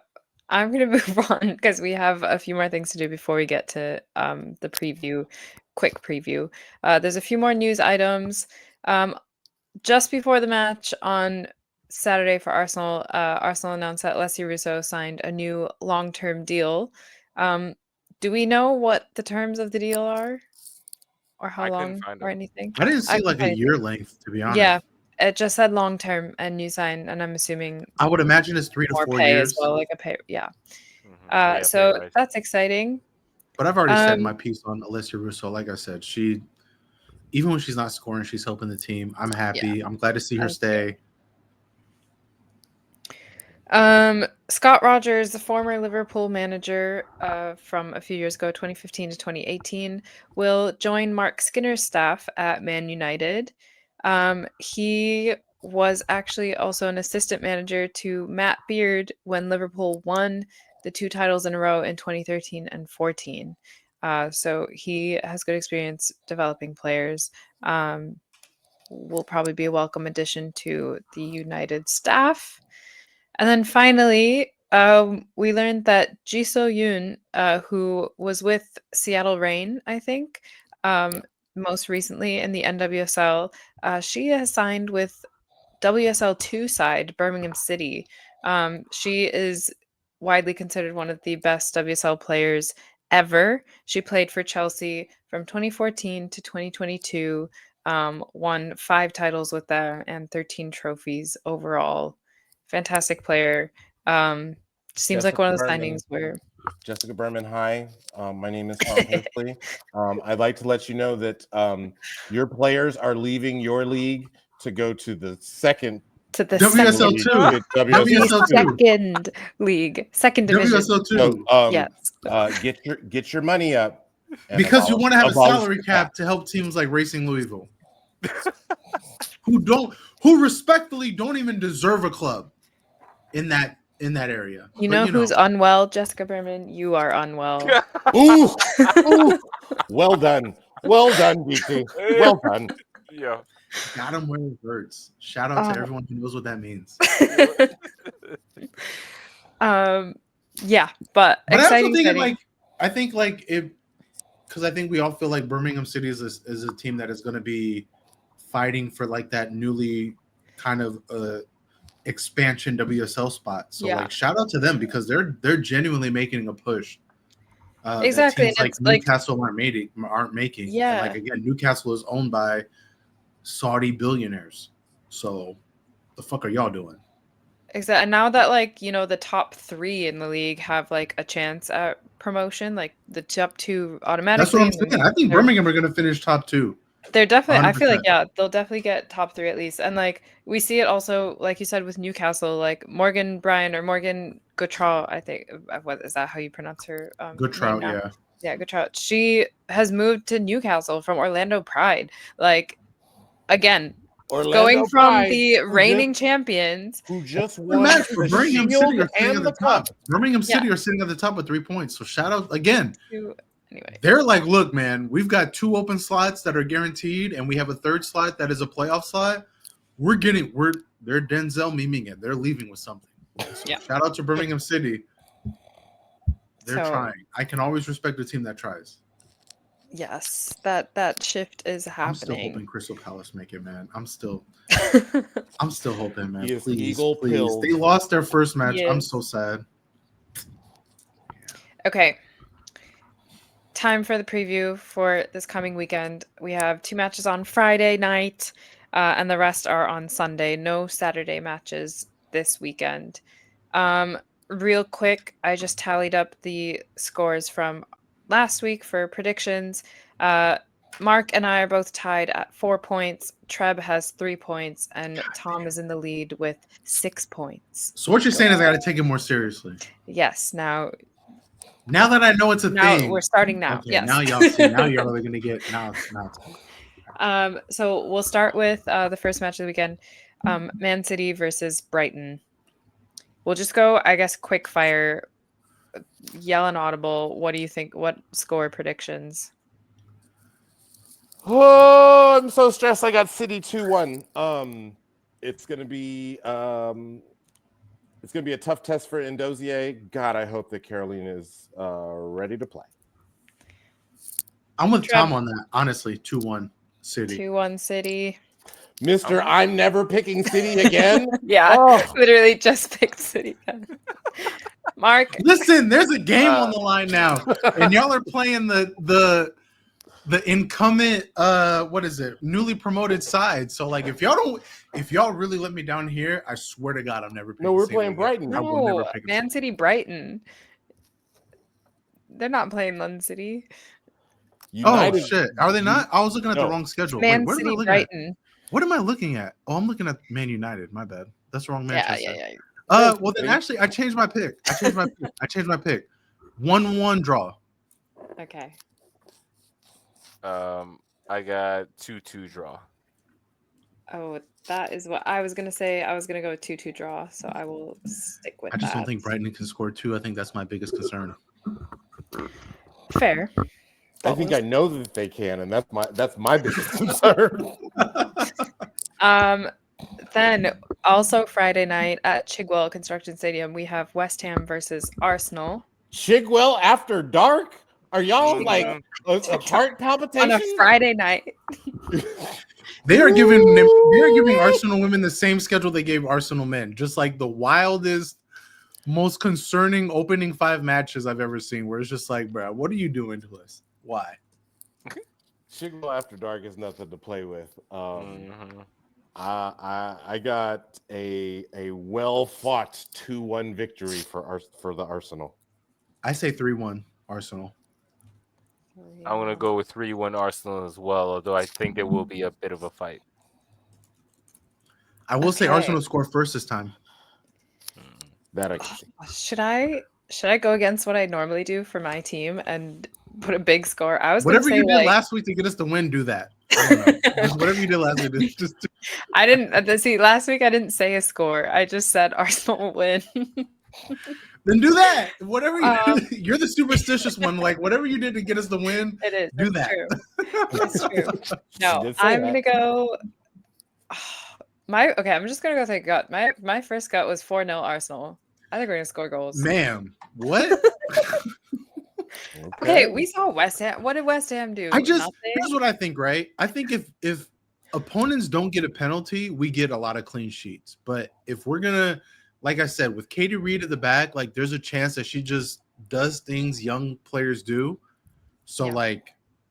I'm going to move on because we have a few more things to do before we get to the preview, quick preview. There's a few more news items. Just before the match on Saturday for Arsenal, Arsenal announced that Alessio Russo signed a new long-term deal. Do we know what the terms of the deal are? Or how long or anything? I didn't see like a year length, to be honest. Yeah, it just said long-term and new sign, and I'm assuming I would imagine it's 3 to 4 pay years. As well, like a pay, yeah. So that's exciting. But I've already said my piece on Alessio Russo. Like I said, even when she's not scoring, she's helping the team. I'm happy. Yeah. I'm glad to see her stay. Scott Rogers, the former Liverpool manager from a few years ago, 2015 to 2018, will join Marc Skinner's staff at Man United. He was actually also an assistant manager to Matt Beard when Liverpool won the 2 titles in a row in 2013 and 14. So he has good experience developing players. Will probably be a welcome addition to the United staff. And then finally, we learned that Ji So-yoon, who was with Seattle Reign, I think, most recently in the NWSL, she has signed with WSL 2 side, Birmingham City. She is widely considered one of the best WSL players ever. She played for Chelsea from 2014 to 2022, won 5 titles with them and 13 trophies overall. Fantastic player. Seems like one of the signings where Jessica Berman, hi. My name is Tom Hursley. I'd like to let you know that your players are leaving your league to go to the second to the WSL 2. WSL 2. Second league, second division. WSL 2. So, yes. Get your money up. Because you want to have a salary cap to help teams like Racing Louisville. who respectfully don't even deserve a club in that area. You know who's unwell, Jessica Berman? You are unwell. Ooh. Well done, Deepti. Well done. Yeah. Got him where it hurts. Shout out to everyone who knows what that means. Yeah, but exciting. I think because I think we all feel like Birmingham City is a team that is going to be fighting for like that newly kind of expansion WSL spot. So like shout out to them because they're genuinely making a push. Exactly. Teams like Newcastle aren't making. Yeah. And like again, Newcastle is owned by Saudi billionaires. So the fuck are y'all doing? Exactly. And now that the top 3 in the league have like a chance at promotion, like the top 2 automatically. That's what I'm saying. I think Birmingham are going to finish top 2. They're definitely 100%. I feel like they'll definitely get top 3 at least. And like we see it also, like you said, with Newcastle, like Morgan Bryan or Morgan Gautrat, I think. What is that how you pronounce her? Gautrat, yeah. Yeah, Gautrat. She has moved to Newcastle from Orlando Pride. Like again, going from the reigning champions who just won Birmingham City are sitting at the top. Birmingham City are sitting at the top with 3 points. So shout out again. Anyway, they're like, look, man, we've got 2 open slots that are guaranteed, and we have a 3rd slot that is a playoff slot. They're Denzel memeing it. They're leaving with something. So shout out to Birmingham City. They're trying. I can always respect a team that tries. Yes, that shift is I'm still hoping happening. Crystal Palace make it, man. I'm still hoping, man. He is Please, eagle please. pilled. They lost their first match. I'm Yes. so sad. Okay. Time for the preview for this coming weekend. We have 2 matches on Friday night, and the rest are on Sunday. No Saturday matches this weekend. Real quick, I just tallied up the scores from last week for predictions. Mark and I are both tied at 4 points. Treb has 3 points, and Tom is in the lead with 6 points. So what you're saying is I got to take it more seriously. Yes, now That I know it's a thing. we're starting now. Okay, Yes. now y'all see. Now you're really gonna get now. So we'll start with the first match of the weekend, Man City versus Brighton. We'll just go, I guess, quick fire, yell and audible. What do you think? What score predictions? Oh, I'm so stressed. I got City 2-1. It's gonna be a tough test for Ndozie. God, I hope that Caroline is ready to play. I'm with Treb. Tom on that. Honestly, 2-1 City. 2-1 City. Mister, I'm never picking City again. Yeah, Oh. literally just picked City. Mark. Listen, there's a game on the line now, and y'all are playing the incumbent what is it, newly promoted side. So like if y'all really let me down here, I swear to God I'm never picking. No, we're City playing again. Brighton. I will never No, pick Man City Brighton. They're not playing London City. United, Oh shit, are they not? I was looking at the No. wrong schedule. Man Wait, what am I City looking Brighton. at? What am I looking at? Oh, I'm looking at Man United. My bad. That's the wrong Manchester. Yeah. Well then actually I changed my pick. I changed my pick. 1-1 draw. Okay. I got 2-2 draw. Oh, that is what I was gonna say. I was gonna go with 2-2 draw, so I will stick with I just that. don't think Brighton can score 2. I think that's my biggest concern. Fair. I think I know that they can, and that's my biggest concern. Then also Friday night at Chigwell Construction Stadium, we have West Ham versus Arsenal. Chigwell after dark? Are y'all Mhm. like a heart palpitation On a Friday night. They are giving Arsenal women the same schedule they gave Arsenal men. Just like the wildest, most concerning opening 5 matches I've ever seen, where it's just like, bro, what are you doing to us? Why? Chigwell after dark is nothing to play with. Mhm. I got a well fought 2-1 victory for the Arsenal. I say 3-1 Arsenal. I'm gonna go with 3-1 Arsenal as well, although I think there will be a bit of a fight. I will say Okay. Arsenal score first this time. That I can see. Should I go against what I normally do for my team and put a big score? I was Whatever gonna say you did like, last week to get us the win, do that. I don't know. Just whatever you did last week, just I didn't see last week I didn't say a score. I just said Arsenal will win. then do that. Whatever you're the superstitious one. Like whatever you did to get us the win, It is. do It's that. true. It's true. No, did say I'm that. gonna go. I'm just gonna go with a gut. My first gut was 4-0 Arsenal. I think we're gonna score goals. Ma'am, what? Okay, we saw West Ham. What did West Ham do? Here's Nothing? what I think, right? I think if opponents don't get a penalty, we get a lot of clean sheets. But if we're gonna, like I said, with Katie Reed at the back, like there's a chance that she just does things young players do. So Yeah.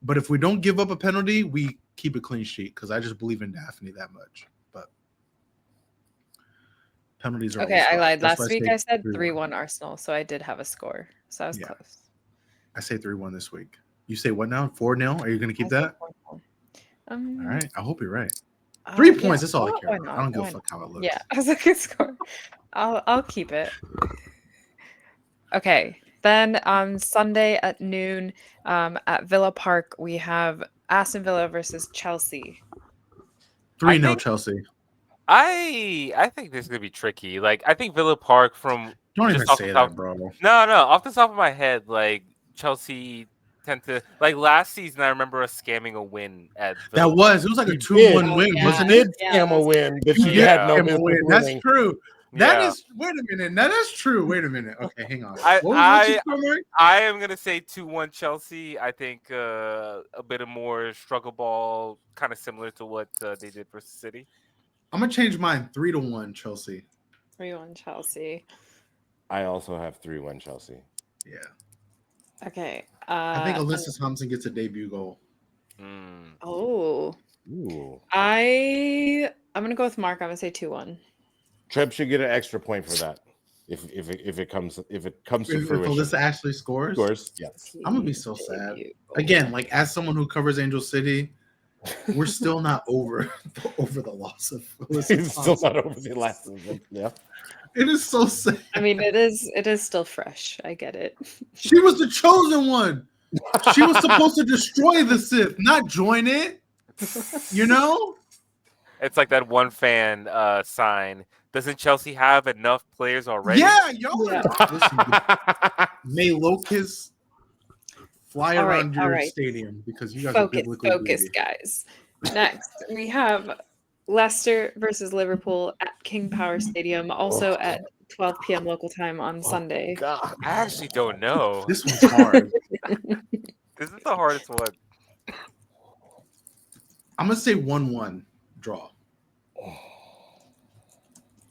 but if we don't give up a penalty, we keep a clean sheet because I just believe in Daphne that much. But penalties are Okay, I always lied. That's Last why week I said 3-1. 3-1 Arsenal, so I did have a score. So I was Yeah. close. I say 3-1 this week. You say what now? 4-0? Are you going to keep I said that? 4-0. All right. I hope you're right. 3 yeah, points. That's all I why care about. not? I don't give Why a fuck how it looks. Yeah, I was like, good score. I'll keep it. Okay. Then on Sunday at noon, at Villa Park, we have Aston Villa versus Chelsea. 3-0 Chelsea. I think this is gonna be tricky. Like I think Villa Park from Don't just even off say the that, top, bro. no, off the top of my head, like Chelsea tend to like last season. I remember us scamming a win at Villa It was like a You 2-1 did. win, Yeah. wasn't She it? did scam a win that You she did had no scam a business win. That's winning. true. That is. Wait a minute. Now that's true. Wait a minute. Okay, hang on. What was your score, Mark? I am gonna say 2-1 Chelsea. I think a bit of more struggle ball, kind of similar to what they did versus City. I'm gonna change mine 3-1 Chelsea. 3-1 Chelsea. I also have 3-1 Chelsea. Yeah. Okay. I think Alyssa Thompson gets a debut goal. Oh. Ooh. I'm gonna go with Mark. I'm gonna say 2-1. Treb should get an extra point for that. If it comes to fruition. If Alyssa actually scores, yes. I'm gonna be so sad. Again, like as someone who covers Angel City, we're still not over the loss of Alyssa It's still not over the last of it. Yeah. It is so sad. I mean, it is still fresh. I get it. She was the chosen one. She was supposed to destroy the Sith, not join it. You know? It's like that one fan sign. Doesn't Chelsea have enough players already? Yeah, y'all. Listen, may locusts fly around your stadium because you guys are biblically focus, guys. Next, we have Leicester versus Liverpool at King Power Stadium, also at 12 p.m. local time on Sunday. God. I actually don't know. This one's hard. This is the hardest one. I'm gonna say 1-1 draw.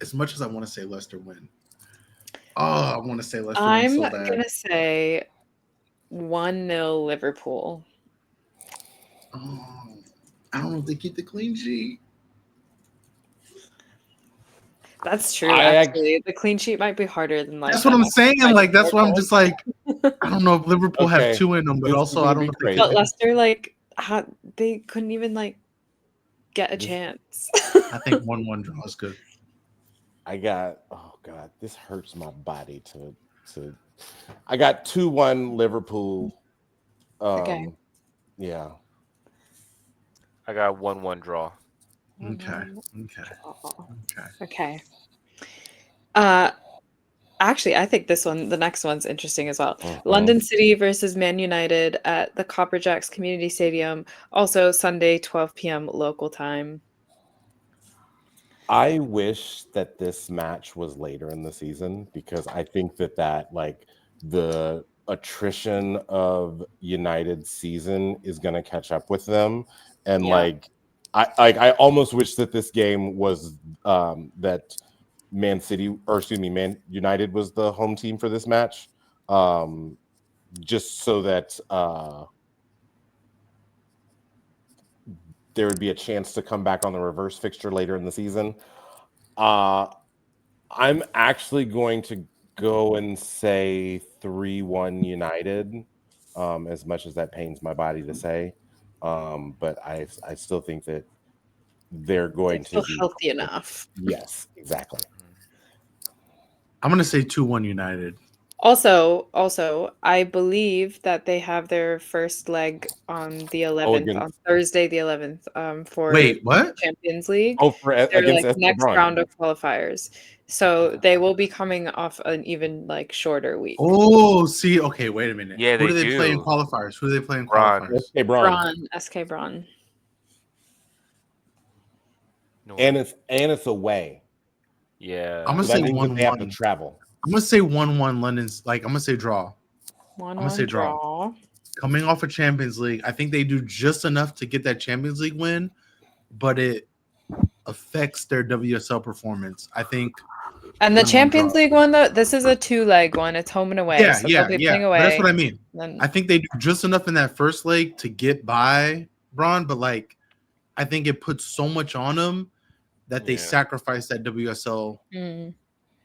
As much as I want to say Leicester win. Oh, I want to say Leicester win so bad. I'm gonna say 1-0 Liverpool. Oh, I don't know if they keep the clean sheet. That's true. Actually, the clean sheet might be harder than like. That's what I'm saying. Like that's why I'm just like, I don't know if Liverpool have 2 in them, but also I don't know. If but Leicester, like, they couldn't even like get a chance. I think 1-1 draw is good. I got this hurts my body to I got 2-1 Liverpool. Okay. Yeah. I got 1-1 draw. Okay. Actually, I think the next one's interesting as well. London City versus Man United at the Copperjacks Community Stadium, also Sunday, 12 p.m. local time. I wish that this match was later in the season because I think that like the attrition of United's season is going to catch up with them, and I almost wish that this game was that Man United was the home team for this match, just so that there would be a chance to come back on the reverse fixture later in the season. I'm actually going to go and say 3-1 United, as much as that pains my body to say. But I still think that they're going to be healthy enough. Yes, exactly. I'm gonna say 2-1 United. Also, I believe that they have their first leg on the 11th, on Thursday the 11th, for what? Champions League. For against like next round of qualifiers. So they will be coming off an even like shorter week. Oh, see, okay, wait a minute. Yeah, who do they play in qualifiers? Who do they play in qualifiers? SK Braun. No. And it's away. Yeah. I'm gonna say 1-1. They have to travel. I'm gonna say 1-1 London's I'm gonna say draw. 1-1 I'm gonna say draw. Coming off of Champions League, I think they do just enough to get that Champions League win, but it affects their WSL performance. I think. And the Champions League one, though, this is a 2-leg one. It's home and away. Yeah, so they'll be playing away. That's what I mean. I think they do just enough in that first leg to get by Braun, but like, I think it puts so much on them that they sacrifice that WSL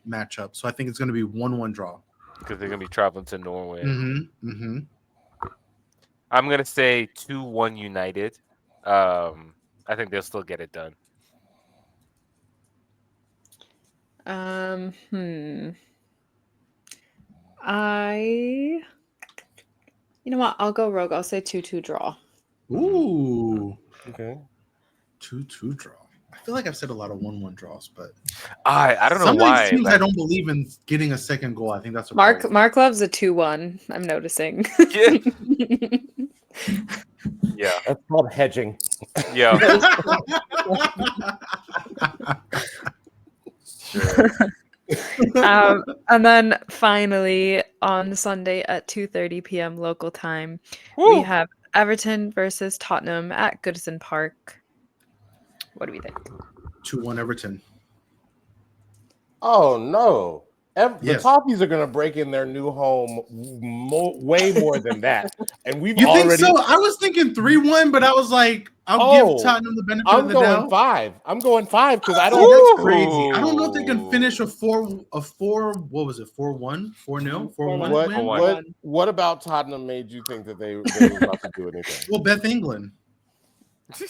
matchup. So I think it's going to be 1-1 draw. Because they're going to be traveling to Norway. Mm-hmm. I'm going to say 2-1 United. I think they'll still get it done. You know what? I'll go rogue. I'll say 2-2 draw. Ooh. Okay. 2-2 draw. I feel like I've said a lot of 1-1 draws, but I don't know some why. Of these teams I don't believe in getting a second goal. I think that's what Mark loves a 2-1. I'm noticing. Yeah. That's called hedging. Yeah. Sure. And then finally on Sunday at 2:30 p.m. local time, we Woo! have Everton versus Tottenham at Goodison Park. What do we think? 2-1 Everton. Oh no. The Yes. Toffees are going to break in their new home way more than that. And we've You think already. so? I was thinking 3-1, but I was like, I'll give Tottenham the benefit of the doubt. I'm going 5 because I See, don't. that's crazy. I don't know if they can finish a 4. What was it? 4-1, 4-0, 4-1 win. What about Tottenham made you think that they were about to do anything? Well, Beth England.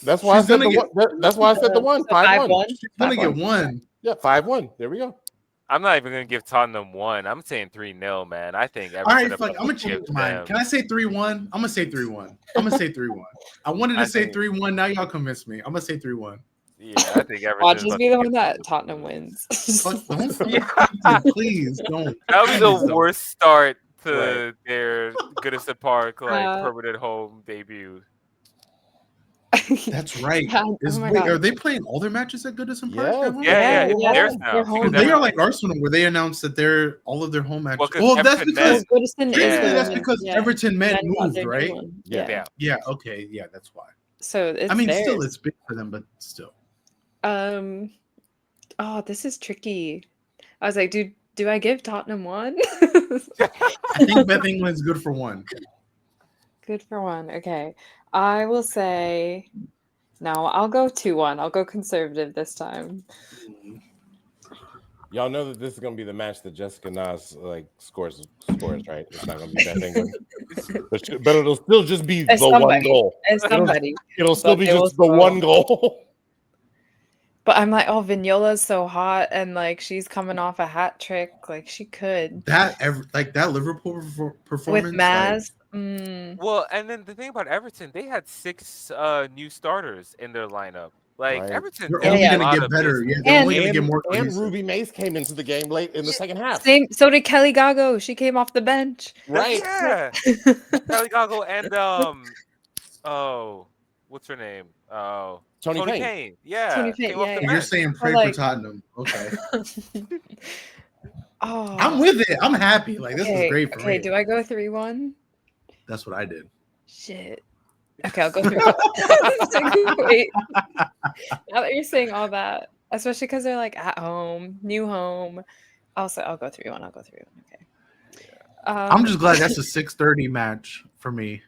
That's why I said the one. That's why I said the one. 5-1. She's gonna get 1. Yeah, 5-1. There we go. I'm not even gonna give Tottenham 1. I'm saying 3-0, man. I think All right, Everton. fuck, I'm gonna change mine. Can I say 3-1? I'm gonna say 3-1. I'm gonna say 3-1. I wanted to say 3-1. Now y'all convinced me. I'm gonna say 3-1. Yeah, I think Everton. Watch us be the one that Tottenham wins. Please don't. That would be the worst start to their Goodison Park permanent home debut. That's right. Yeah, are they playing all their matches at Goodison Park? Yeah. There's now. They are like Arsenal, where they announced that they're all of their home matches. Well, that's because Goodison Everton men moved, right? Yeah. Okay. Yeah, that's why. So it's still it's big for them, but still. Oh, this is tricky. I was like, do I give Tottenham 1? I think Beth England's good for 1. Good for 1. Okay. I will say no, I'll go 2-1. I'll go conservative this time. Y'all know that this is gonna be the match that Jessica Nas scores, right? It's not gonna be Beth England. but it'll still just be the one goal. It's somebody. It'll still be just the one goal. But I'm like, oh, Vignola's so hot, and she's coming off a hat trick. She could. That Liverpool performance with Maz. Well, and then the thing about Everton, they had 6 new starters in their lineup. Everton, they're only going to get better. Yeah, they're only going to get more. And Ruby Mace came into the game late in the second half. So did Kelly Gago. She came off the bench. Right. Yeah. Kelly Gago and what's her name? Oh, Tony Payne. Yeah. Tony Payne, You're saying pray for Tottenham. Okay. Oh, I'm with it. I'm happy. This is great for me. Okay, do I go 3-1? That's what I did. Shit. Okay, I'll go 3-1. Wait. Now that you're saying all that, especially because they're at home, new home. I'll go 3-1. I'll go 3-1. Okay. I'm just glad that's a 6:30 match for me,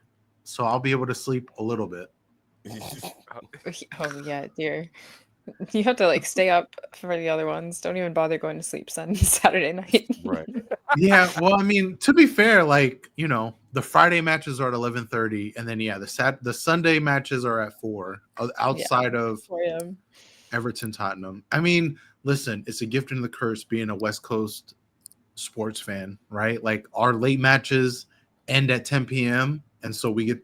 so I'll be able to sleep a little bit. Oh yeah, dear. You have to stay up for the other ones. Don't even bother going to sleep Saturday night. Right. Yeah. Well, I mean, to be fair, the Friday matches are at 11:30, and then the Sunday matches are at 4. Outside of 4 a.m. Everton Tottenham. I mean, listen, it's a gift and the curse being a West Coast sports fan, right? Our late matches end at 10 p.m. and so we get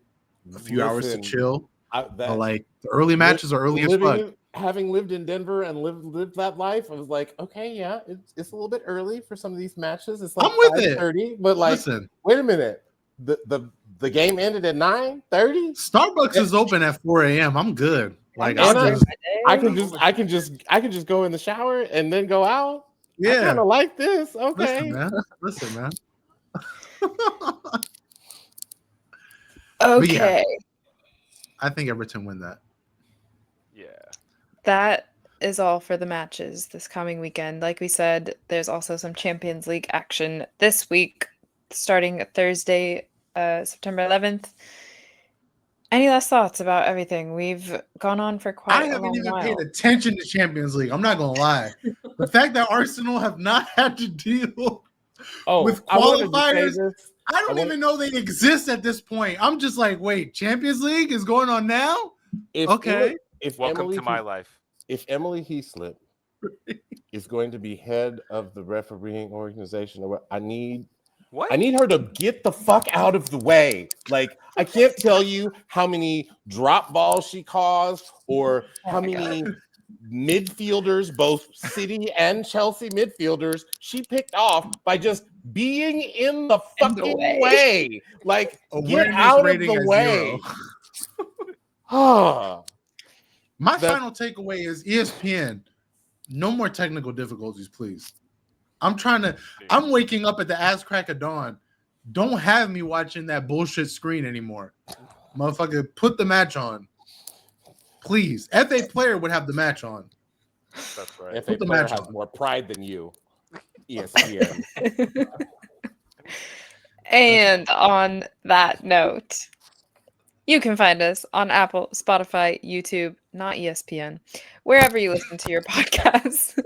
a few hours to chill. The early matches are early as fuck. Having lived in Denver and lived that life, I was like, okay, yeah, it's a little bit early for some of these matches. It's I'm with it. 5:30, but listen, wait a minute. The game ended at 9:30. Starbucks is open at 4 a.m. I'm good. I can just go in the shower and then go out. Yeah, I kind of like this. Okay, listen, man. Okay. I think Everton win that. Yeah. That is all for the matches this coming weekend. Like we said, there's also some Champions League action this week, starting Thursday, September 11th. Any last thoughts about everything? We've gone on for quite a long while. I haven't even paid attention to Champions League. I'm not going to lie. The fact that Arsenal have not had to deal with qualifiers, I don't even know they exist at this point. I'm just wait, Champions League is going on now? Welcome to my life. If Emily Heaslip is going to be head of the refereeing organization, I need her to get the fuck out of the way. I can't tell you how many drop balls she caused or how many midfielders, both City and Chelsea midfielders, she picked off by just being in the fucking way. Get out of the way. My final takeaway is ESPN. No more technical difficulties, please. I'm waking up at the ass crack of dawn. Don't have me watching that bullshit screen anymore. Motherfucker, put the match on. Please. FA player would have the match on. That's right. FA player has more pride than you. ESPN. And on that note, you can find us on Apple, Spotify, YouTube, not ESPN, wherever you listen to your podcasts.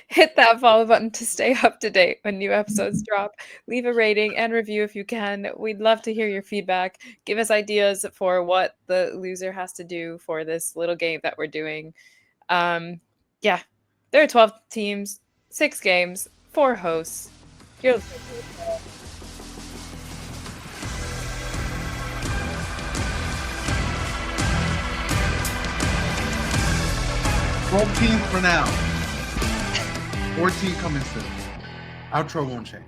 Hit that follow button to stay up to date when new episodes drop. Leave a rating and review if you can. We'd love to hear your feedback. Give us ideas for what the loser has to do for this little game that we're doing. Yeah, there are 12 teams, 6 games, 4 hosts. You're listening to the show. 12 teams for now. 14 coming soon. Outro won't change.